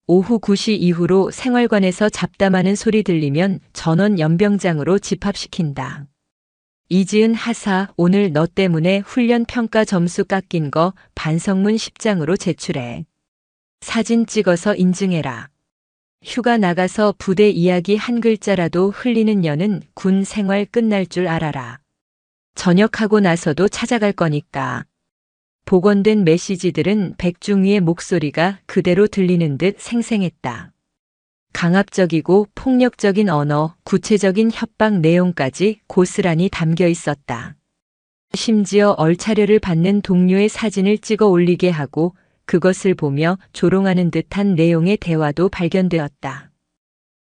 [SPEAKER 1] 오후 9시 이후로 생활관에서 잡담하는 소리 들리면 전원 연병장으로 집합시킨다. 이지은 하사, 오늘 너 때문에 훈련 평가 점수 깎인 거 반성문 10장으로 제출해. 사진 찍어서 인증해라. 휴가 나가서 부대 이야기 한 글자라도 흘리는 년은 군 생활 끝날 줄 알아라. 전역하고 나서도 찾아갈 거니까. 복원된 메시지들은 백중위의 목소리가 그대로 들리는 듯 생생했다. 강압적이고 폭력적인 언어, 구체적인 협박 내용까지 고스란히 담겨 있었다. 심지어 얼차려를 받는 동료의 사진을 찍어 올리게 하고 그것을 보며 조롱하는 듯한 내용의 대화도 발견되었다.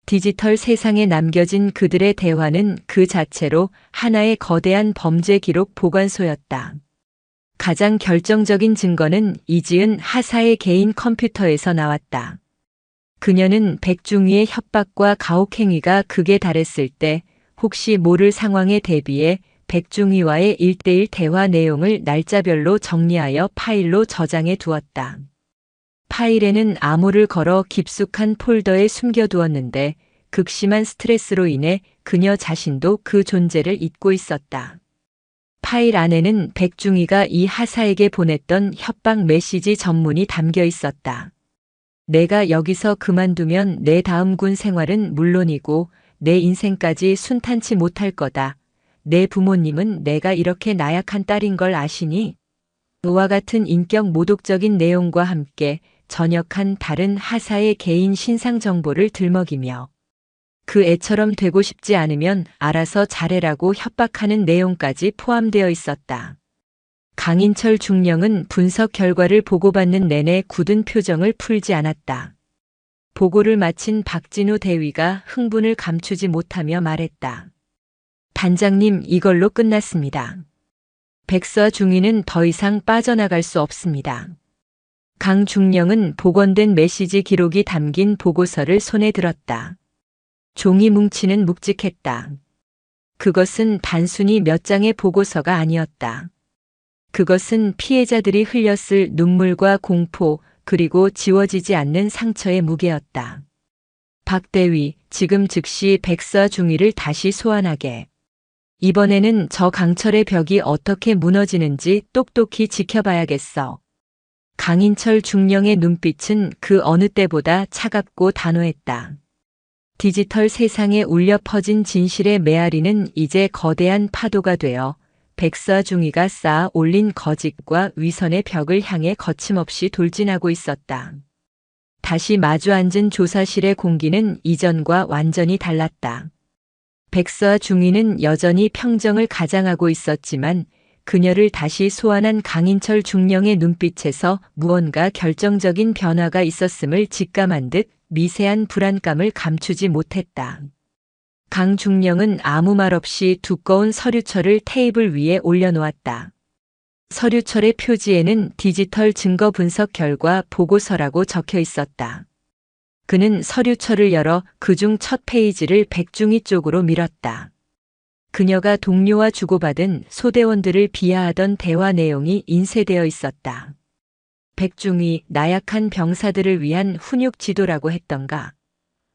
[SPEAKER 1] 디지털 세상에 남겨진 그들의 대화는 그 자체로 하나의 거대한 범죄 기록 보관소였다. 가장 결정적인 증거는 이지은 하사의 개인 컴퓨터에서 나왔다. 그녀는 백중위의 협박과 가혹행위가 극에 달했을 때 혹시 모를 상황에 대비해 백중위와의 1:1 대화 내용을 날짜별로 정리하여 파일로 저장해 두었다. 파일에는 암호를 걸어 깊숙한 폴더에 숨겨두었는데 극심한 스트레스로 인해 그녀 자신도 그 존재를 잊고 있었다. 파일 안에는 백중위가 이 하사에게 보냈던 협박 메시지 전문이 담겨 있었다. 내가 여기서 그만두면 내 다음 군 생활은 물론이고 내 인생까지 순탄치 못할 거다. 내 부모님은 내가 이렇게 나약한 딸인 걸 아시니? 이와 같은 인격 모독적인 내용과 함께 전역한 다른 하사의 개인 신상 정보를 들먹이며 그 애처럼 되고 싶지 않으면 알아서 잘해라고 협박하는 내용까지 포함되어 있었다. 강인철 중령은 분석 결과를 보고받는 내내 굳은 표정을 풀지 않았다. 보고를 마친 박진우 대위가 흥분을 감추지 못하며 말했다. 단장님, 이걸로 끝났습니다. 백서 중위는 더 이상 빠져나갈 수 없습니다. 강 중령은 복원된 메시지 기록이 담긴 보고서를 손에 들었다. 종이 뭉치는 묵직했다. 그것은 단순히 몇 장의 보고서가 아니었다. 그것은 피해자들이 흘렸을 눈물과 공포, 그리고 지워지지 않는 상처의 무게였다. 박 대위, 지금 즉시 백서 중위를 다시 소환하게. 이번에는 저 강철의 벽이 어떻게 무너지는지 똑똑히 지켜봐야겠어. 강인철 중령의 눈빛은 그 어느 때보다 차갑고 단호했다. 디지털 세상에 울려 퍼진 진실의 메아리는 이제 거대한 파도가 되어 백서 중위가 쌓아 올린 거짓과 위선의 벽을 향해 거침없이 돌진하고 있었다. 다시 마주 앉은 조사실의 공기는 이전과 완전히 달랐다. 백서 중위는 여전히 평정을 가장하고 있었지만 그녀를 다시 소환한 강인철 중령의 눈빛에서 무언가 결정적인 변화가 있었음을 직감한 듯 미세한 불안감을 감추지 못했다. 강 중령은 아무 말 없이 두꺼운 서류철을 테이블 위에 올려놓았다. 서류철의 표지에는 디지털 증거 분석 결과 보고서라고 적혀 있었다. 그는 서류철을 열어 그중 첫 페이지를 백중위 쪽으로 밀었다. 그녀가 동료와 주고받은 소대원들을 비하하던 대화 내용이 인쇄되어 있었다. 백중위, 나약한 병사들을 위한 훈육 지도라고 했던가.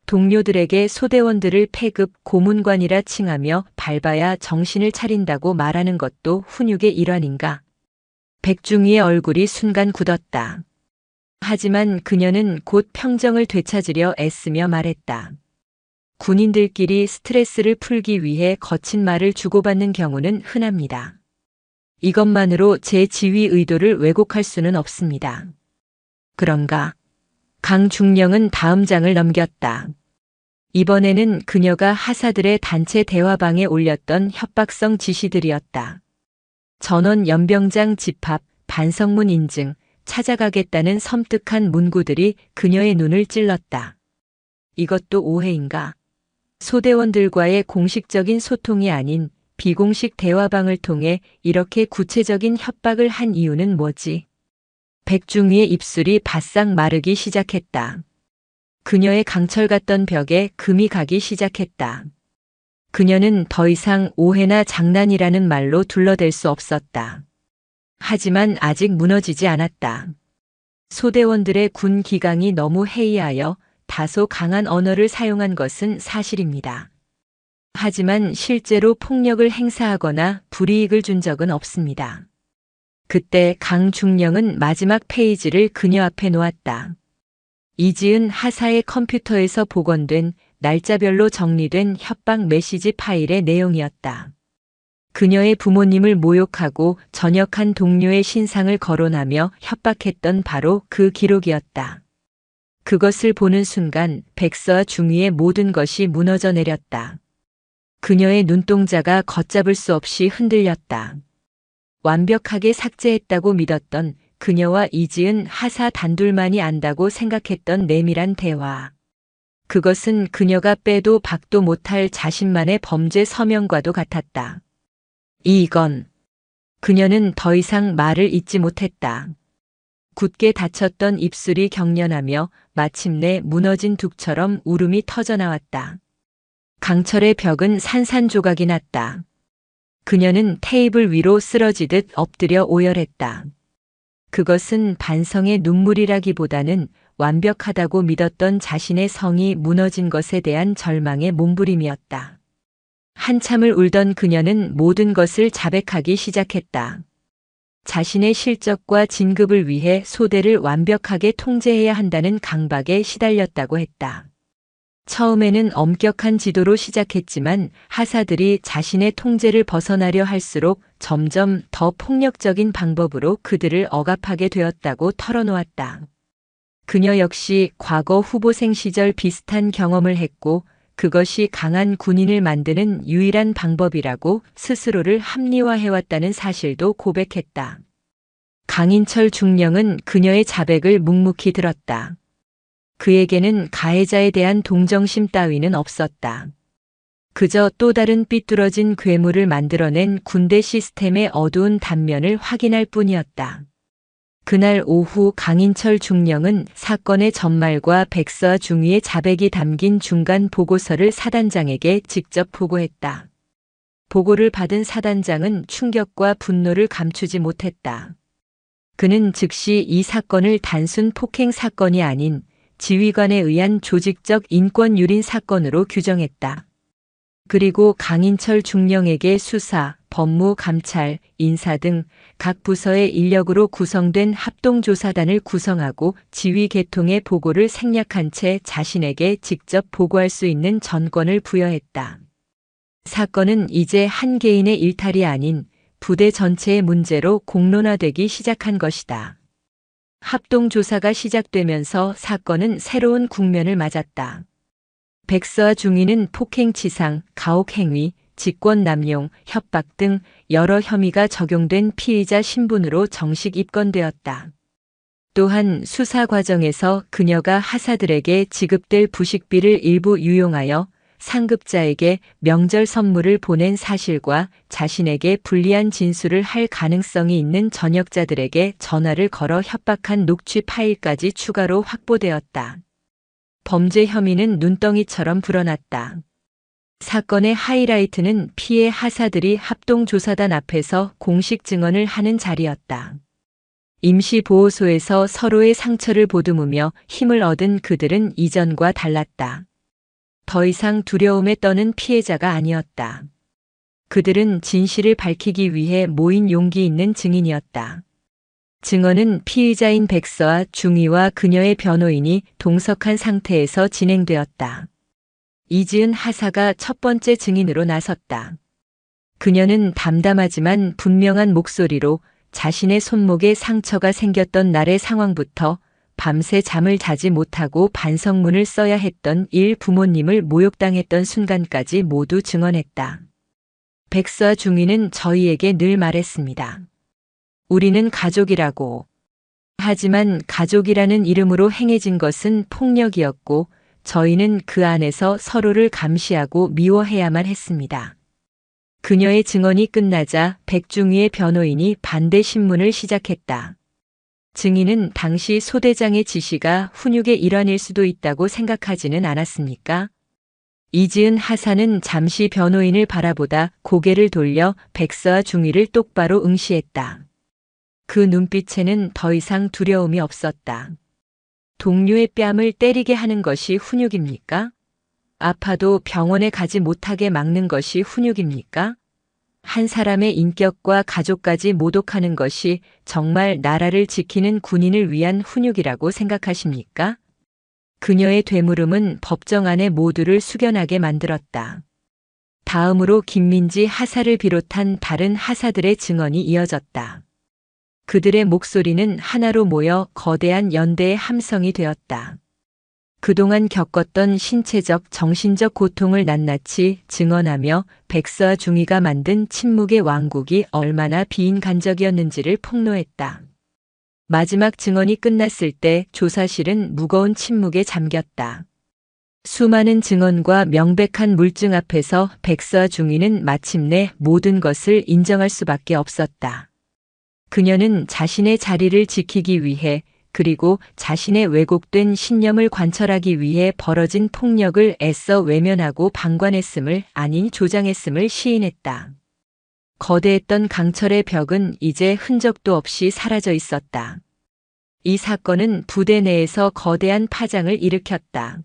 [SPEAKER 1] 동료들에게 소대원들을 패급 고문관이라 칭하며 밟아야 정신을 차린다고 말하는 것도 훈육의 일환인가. 백중위의 얼굴이 순간 굳었다. 하지만 그녀는 곧 평정을 되찾으려 애쓰며 말했다. 군인들끼리 스트레스를 풀기 위해 거친 말을 주고받는 경우는 흔합니다. 이것만으로 제 지휘 의도를 왜곡할 수는 없습니다. 그런가? 강중령은 다음 장을 넘겼다. 이번에는 그녀가 하사들의 단체 대화방에 올렸던 협박성 지시들이었다. 전원 연병장 집합, 반성문 인증, 찾아가겠다는 섬뜩한 문구들이 그녀의 눈을 찔렀다. 이것도 오해인가? 소대원들과의 공식적인 소통이 아닌 비공식 대화방을 통해 이렇게 구체적인 협박을 한 이유는 뭐지? 백중위의 입술이 바싹 마르기 시작했다. 그녀의 강철 같던 벽에 금이 가기 시작했다. 그녀는 더 이상 오해나 장난이라는 말로 둘러댈 수 없었다. 하지만 아직 무너지지 않았다. 소대원들의 군 기강이 너무 해이하여 다소 강한 언어를 사용한 것은 사실입니다. 하지만 실제로 폭력을 행사하거나 불이익을 준 적은 없습니다. 그때 강중령은 마지막 페이지를 그녀 앞에 놓았다. 이지은 하사의 컴퓨터에서 복원된 날짜별로 정리된 협박 메시지 파일의 내용이었다. 그녀의 부모님을 모욕하고 전역한 동료의 신상을 거론하며 협박했던 바로 그 기록이었다. 그것을 보는 순간 백서와 중위의 모든 것이 무너져 내렸다. 그녀의 눈동자가 걷잡을 수 없이 흔들렸다. 완벽하게 삭제했다고 믿었던 그녀와 이지은 하사 단둘만이 안다고 생각했던 내밀한 대화. 그것은 그녀가 빼도 박도 못할 자신만의 범죄 서명과도 같았다. 이건. 그녀는 더 이상 말을 잇지 못했다. 굳게 닫혔던 입술이 경련하며 마침내 무너진 둑처럼 울음이 터져나왔다. 강철의 벽은 산산조각이 났다. 그녀는 테이블 위로 쓰러지듯 엎드려 오열했다. 그것은 반성의 눈물이라기보다는 완벽하다고 믿었던 자신의 성이 무너진 것에 대한 절망의 몸부림이었다. 한참을 울던 그녀는 모든 것을 자백하기 시작했다. 자신의 실적과 진급을 위해 소대를 완벽하게 통제해야 한다는 강박에 시달렸다고 했다. 처음에는 엄격한 지도로 시작했지만 하사들이 자신의 통제를 벗어나려 할수록 점점 더 폭력적인 방법으로 그들을 억압하게 되었다고 털어놓았다. 그녀 역시 과거 후보생 시절 비슷한 경험을 했고 그것이 강한 군인을 만드는 유일한 방법이라고 스스로를 합리화해왔다는 사실도 고백했다. 강인철 중령은 그녀의 자백을 묵묵히 들었다. 그에게는 가해자에 대한 동정심 따위는 없었다. 그저 또 다른 삐뚤어진 괴물을 만들어낸 군대 시스템의 어두운 단면을 확인할 뿐이었다. 그날 오후 강인철 중령은 사건의 전말과 백서와 중위의 자백이 담긴 중간 보고서를 사단장에게 직접 보고했다. 보고를 받은 사단장은 충격과 분노를 감추지 못했다. 그는 즉시 이 사건을 단순 폭행 사건이 아닌 지휘관에 의한 조직적 인권 유린 사건으로 규정했다. 그리고 강인철 중령에게 수사, 법무, 감찰, 인사 등 각 부서의 인력으로 구성된 합동조사단을 구성하고 지휘 계통의 보고를 생략한 채 자신에게 직접 보고할 수 있는 전권을 부여했다. 사건은 이제 한 개인의 일탈이 아닌 부대 전체의 문제로 공론화되기 시작한 것이다. 합동조사가 시작되면서 사건은 새로운 국면을 맞았다. 백서와 중위는 폭행치상, 가혹행위, 직권남용, 협박 등 여러 혐의가 적용된 피의자 신분으로 정식 입건되었다. 또한 수사 과정에서 그녀가 하사들에게 지급될 부식비를 일부 유용하여 상급자에게 명절 선물을 보낸 사실과 자신에게 불리한 진술을 할 가능성이 있는 전역자들에게 전화를 걸어 협박한 녹취 파일까지 추가로 확보되었다. 범죄 혐의는 눈덩이처럼 불어났다. 사건의 하이라이트는 피해 하사들이 합동조사단 앞에서 공식 증언을 하는 자리였다. 임시보호소에서 서로의 상처를 보듬으며 힘을 얻은 그들은 이전과 달랐다. 더 이상 두려움에 떠는 피해자가 아니었다. 그들은 진실을 밝히기 위해 모인 용기 있는 증인이었다. 증언은 피의자인 백서와 중위와 그녀의 변호인이 동석한 상태에서 진행되었다. 이지은 하사가 첫 번째 증인으로 나섰다. 그녀는 담담하지만 분명한 목소리로 자신의 손목에 상처가 생겼던 날의 상황부터 밤새 잠을 자지 못하고 반성문을 써야 했던 일 부모님을 모욕당했던 순간까지 모두 증언했다. 백서와 중위는 저희에게 늘 말했습니다. 우리는 가족이라고. 하지만 가족이라는 이름으로 행해진 것은 폭력이었고 저희는 그 안에서 서로를 감시하고 미워해야만 했습니다. 그녀의 증언이 끝나자 백중위의 변호인이 반대 신문을 시작했다. 증인은 당시 소대장의 지시가 훈육의 일환일 수도 있다고 생각하지는 않았습니까? 이지은 하사는 잠시 변호인을 바라보다 고개를 돌려 백서와 중위를 똑바로 응시했다. 그 눈빛에는 더 이상 두려움이 없었다. 동료의 뺨을 때리게 하는 것이 훈육입니까? 아파도 병원에 가지 못하게 막는 것이 훈육입니까? 한 사람의 인격과 가족까지 모독하는 것이 정말 나라를 지키는 군인을 위한 훈육이라고 생각하십니까? 그녀의 되물음은 법정 안의 모두를 숙연하게 만들었다. 다음으로 김민지 하사를 비롯한 다른 하사들의 증언이 이어졌다. 그들의 목소리는 하나로 모여 거대한 연대의 함성이 되었다. 그동안 겪었던 신체적, 정신적 고통을 낱낱이 증언하며 백서와 중위가 만든 침묵의 왕국이 얼마나 비인간적이었는지를 폭로했다. 마지막 증언이 끝났을 때 조사실은 무거운 침묵에 잠겼다. 수많은 증언과 명백한 물증 앞에서 백서와 중위는 마침내 모든 것을 인정할 수밖에 없었다. 그녀는 자신의 자리를 지키기 위해 그리고 자신의 왜곡된 신념을 관철하기 위해 벌어진 폭력을 애써 외면하고 방관했음을 아니 조장했음을 시인했다. 거대했던 강철의 벽은 이제 흔적도 없이 사라져 있었다. 이 사건은 부대 내에서 거대한 파장을 일으켰다.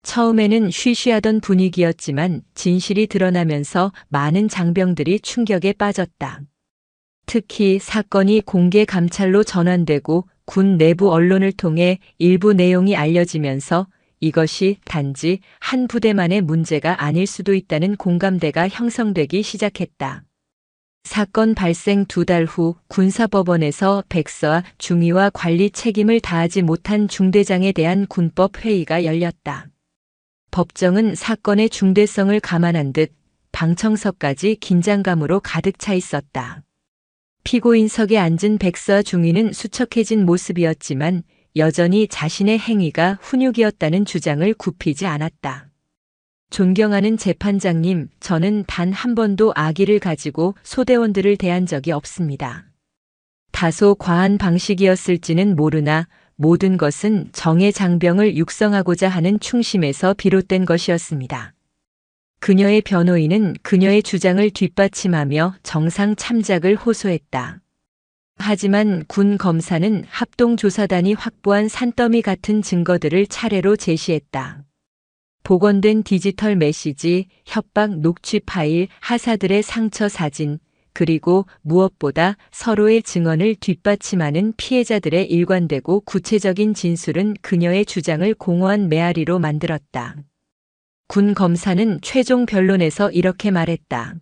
[SPEAKER 1] 처음에는 쉬쉬하던 분위기였지만 진실이 드러나면서 많은 장병들이 충격에 빠졌다. 특히 사건이 공개 감찰로 전환되고 군 내부 언론을 통해 일부 내용이 알려지면서 이것이 단지 한 부대만의 문제가 아닐 수도 있다는 공감대가 형성되기 시작했다. 사건 발생 2달 후 군사법원에서 백서와 중위와 관리 책임을 다하지 못한 중대장에 대한 군법 회의가 열렸다. 법정은 사건의 중대성을 감안한 듯 방청석까지 긴장감으로 가득 차 있었다. 피고인석에 앉은 백서와 중위는 수척해진 모습이었지만 여전히 자신의 행위가 훈육이었다는 주장을 굽히지 않았다. 존경하는 재판장님, 저는 단 한 번도 악의를 가지고 소대원들을 대한 적이 없습니다. 다소 과한 방식이었을지는 모르나 모든 것은 정예 장병을 육성하고자 하는 충심에서 비롯된 것이었습니다. 그녀의 변호인은 그녀의 주장을 뒷받침하며 정상 참작을 호소했다. 하지만 군 검사는 합동조사단이 확보한 산더미 같은 증거들을 차례로 제시했다. 복원된 디지털 메시지, 협박 녹취 파일, 하사들의 상처 사진, 그리고 무엇보다 서로의 증언을 뒷받침하는 피해자들의 일관되고 구체적인 진술은 그녀의 주장을 공허한 메아리로 만들었다. 군 검사는 최종 변론에서 이렇게 말했다.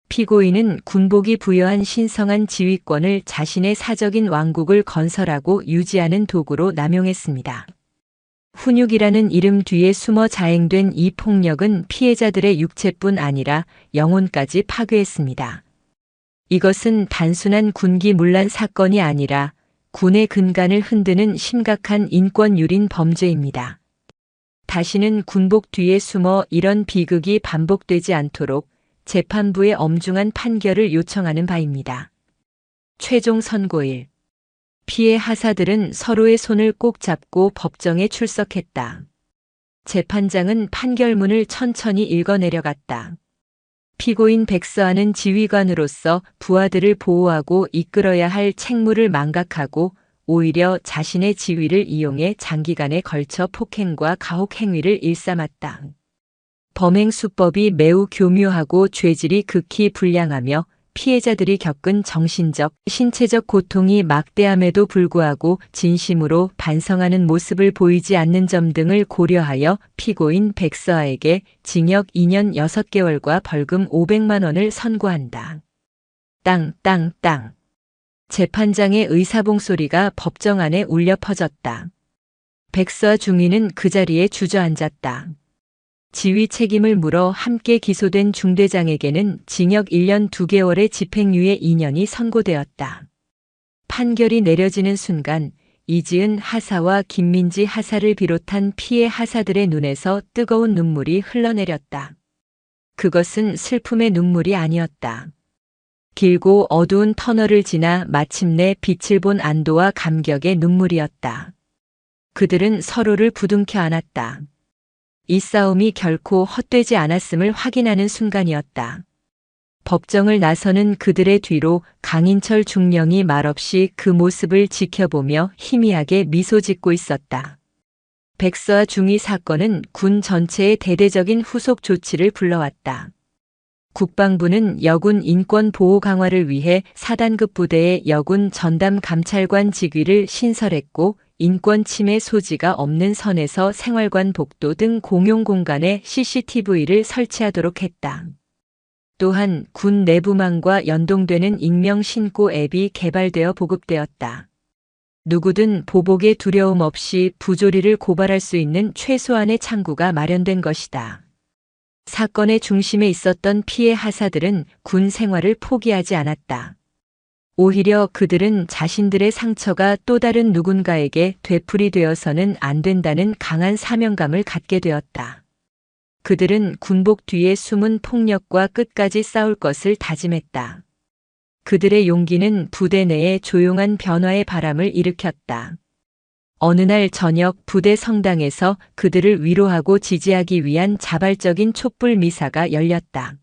[SPEAKER 1] 피고인은 군복이 부여한 신성한 지휘권을 자신의 사적인 왕국을 건설하고 유지하는 도구로 남용했습니다. 훈육이라는 이름 뒤에 숨어 자행된 이 폭력은 피해자들의 육체뿐 아니라 영혼까지 파괴했습니다. 이것은 단순한 군기 문란 사건이 아니라 군의 근간을 흔드는 심각한 인권 유린 범죄입니다. 다시는 군복 뒤에 숨어 이런 비극이 반복되지 않도록 재판부의 엄중한 판결을 요청하는 바입니다. 최종 선고일. 피해 하사들은 서로의 손을 꼭 잡고 법정에 출석했다. 재판장은 판결문을 천천히 읽어내려갔다. 피고인 백서아는 지휘관으로서 부하들을 보호하고 이끌어야 할 책무를 망각하고 오히려 자신의 지위를 이용해 장기간에 걸쳐 폭행과 가혹 행위를 일삼았다. 범행 수법이 매우 교묘하고 죄질이 극히 불량하며 피해자들이 겪은 정신적, 신체적 고통이 막대함에도 불구하고 진심으로 반성하는 모습을 보이지 않는 점 등을 고려하여 피고인 백서아에게 징역 2년 6개월과 벌금 500만 원을 선고한다. 땅. 재판장의 의사봉 소리가 법정 안에 울려 퍼졌다. 백서와 중위는 그 자리에 주저앉았다. 지휘 책임을 물어 함께 기소된 중대장에게는 징역 1년 2개월의 집행유예 2년이 선고되었다. 판결이 내려지는 순간 이지은 하사와 김민지 하사를 비롯한 피해 하사들의 눈에서 뜨거운 눈물이 흘러내렸다. 그것은 슬픔의 눈물이 아니었다. 길고 어두운 터널을 지나 마침내 빛을 본 안도와 감격의 눈물이었다. 그들은 서로를 부둥켜 안았다. 이 싸움이 결코 헛되지 않았음을 확인하는 순간이었다. 법정을 나서는 그들의 뒤로 강인철 중령이 말없이 그 모습을 지켜보며 희미하게 미소 짓고 있었다. 백서와 중위 사건은 군 전체의 대대적인 후속 조치를 불러왔다. 국방부는 여군 인권 보호 강화를 위해 4단급 부대의 여군 전담 감찰관 직위를 신설했고 인권 침해 소지가 없는 선에서 생활관 복도 등 공용 공간에 CCTV를 설치하도록 했다. 또한 군 내부망과 연동되는 익명 신고 앱이 개발되어 보급되었다. 누구든 보복에 두려움 없이 부조리를 고발할 수 있는 최소한의 창구가 마련된 것이다. 사건의 중심에 있었던 피해 하사들은 군 생활을 포기하지 않았다. 오히려 그들은 자신들의 상처가 또 다른 누군가에게 되풀이되어서는 안 된다는 강한 사명감을 갖게 되었다. 그들은 군복 뒤에 숨은 폭력과 끝까지 싸울 것을 다짐했다. 그들의 용기는 부대 내에 조용한 변화의 바람을 일으켰다. 어느 날 저녁 부대 성당에서 그들을 위로하고 지지하기 위한 자발적인 촛불 미사가 열렸다.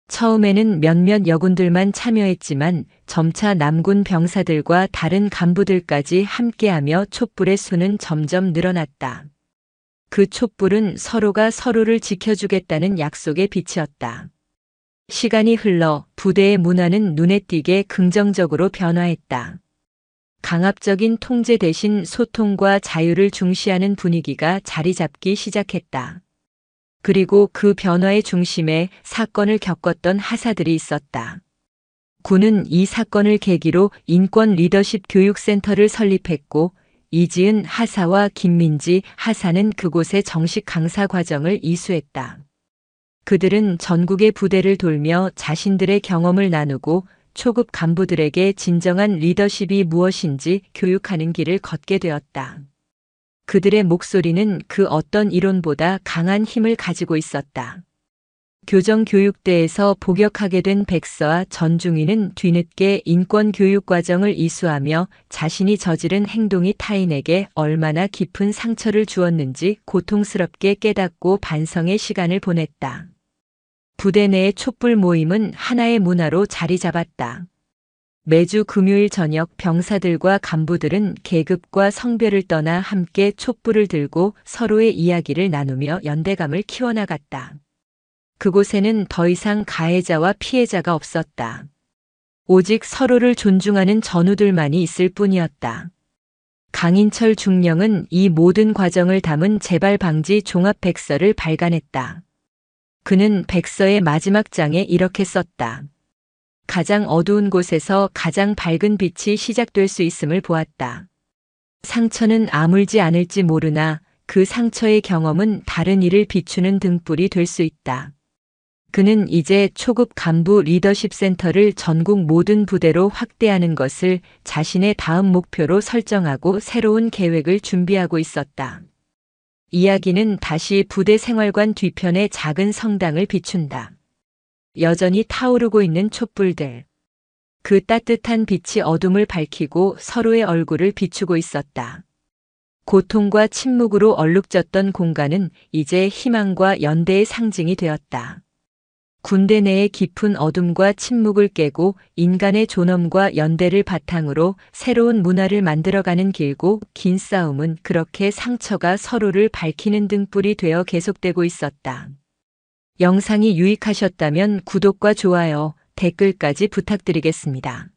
[SPEAKER 1] 처음에는 몇몇 여군들만 참여했지만 점차 남군 병사들과 다른 간부들까지 함께하며 촛불의 수는 점점 늘어났다. 그 촛불은 서로가 서로를 지켜주겠다는 약속의 빛이었다. 시간이 흘러 부대의 문화는 눈에 띄게 긍정적으로 변화했다. 강압적인 통제 대신 소통과 자유를 중시하는 분위기가 자리 잡기 시작했다. 그리고 그 변화의 중심에 사건을 겪었던 하사들이 있었다. 군은 이 사건을 계기로 인권 리더십 교육센터를 설립했고 이지은 하사와 김민지 하사는 그곳에 정식 강사 과정을 이수했다. 그들은 전국의 부대를 돌며 자신들의 경험을 나누고 초급 간부들에게 진정한 리더십이 무엇인지 교육하는 길을 걷게 되었다. 그들의 목소리는 그 어떤 이론보다 강한 힘을 가지고 있었다. 교정교육대에서 복역하게 된 백서와 전중위는 뒤늦게 인권교육과정을 이수하며 자신이 저지른 행동이 타인에게 얼마나 깊은 상처를 주었는지 고통스럽게 깨닫고 반성의 시간을 보냈다. 부대 내의 촛불 모임은 하나의 문화로 자리 잡았다. 매주 금요일 저녁 병사들과 간부들은 계급과 성별을 떠나 함께 촛불을 들고 서로의 이야기를 나누며 연대감을 키워나갔다. 그곳에는 더 이상 가해자와 피해자가 없었다. 오직 서로를 존중하는 전우들만이 있을 뿐이었다. 강인철 중령은 이 모든 과정을 담은 재발 방지 종합 백서를 발간했다. 그는 백서의 마지막 장에 이렇게 썼다. 가장 어두운 곳에서 가장 밝은 빛이 시작될 수 있음을 보았다. 상처는 아물지 않을지 모르나 그 상처의 경험은 다른 이를 비추는 등불이 될 수 있다. 그는 이제 초급 간부 리더십 센터를 전국 모든 부대로 확대하는 것을 자신의 다음 목표로 설정하고 새로운 계획을 준비하고 있었다. 이야기는 다시 부대 생활관 뒤편의 작은 성당을 비춘다. 여전히 타오르고 있는 촛불들. 그 따뜻한 빛이 어둠을 밝히고 서로의 얼굴을 비추고 있었다. 고통과 침묵으로 얼룩졌던 공간은 이제 희망과 연대의 상징이 되었다. 군대 내의 깊은 어둠과 침묵을 깨고 인간의 존엄과 연대를 바탕으로 새로운 문화를 만들어가는 길고 긴 싸움은 그렇게 상처가 서로를 밝히는 등불이 되어 계속되고 있었다. 영상이 유익하셨다면 구독과 좋아요, 댓글까지 부탁드리겠습니다.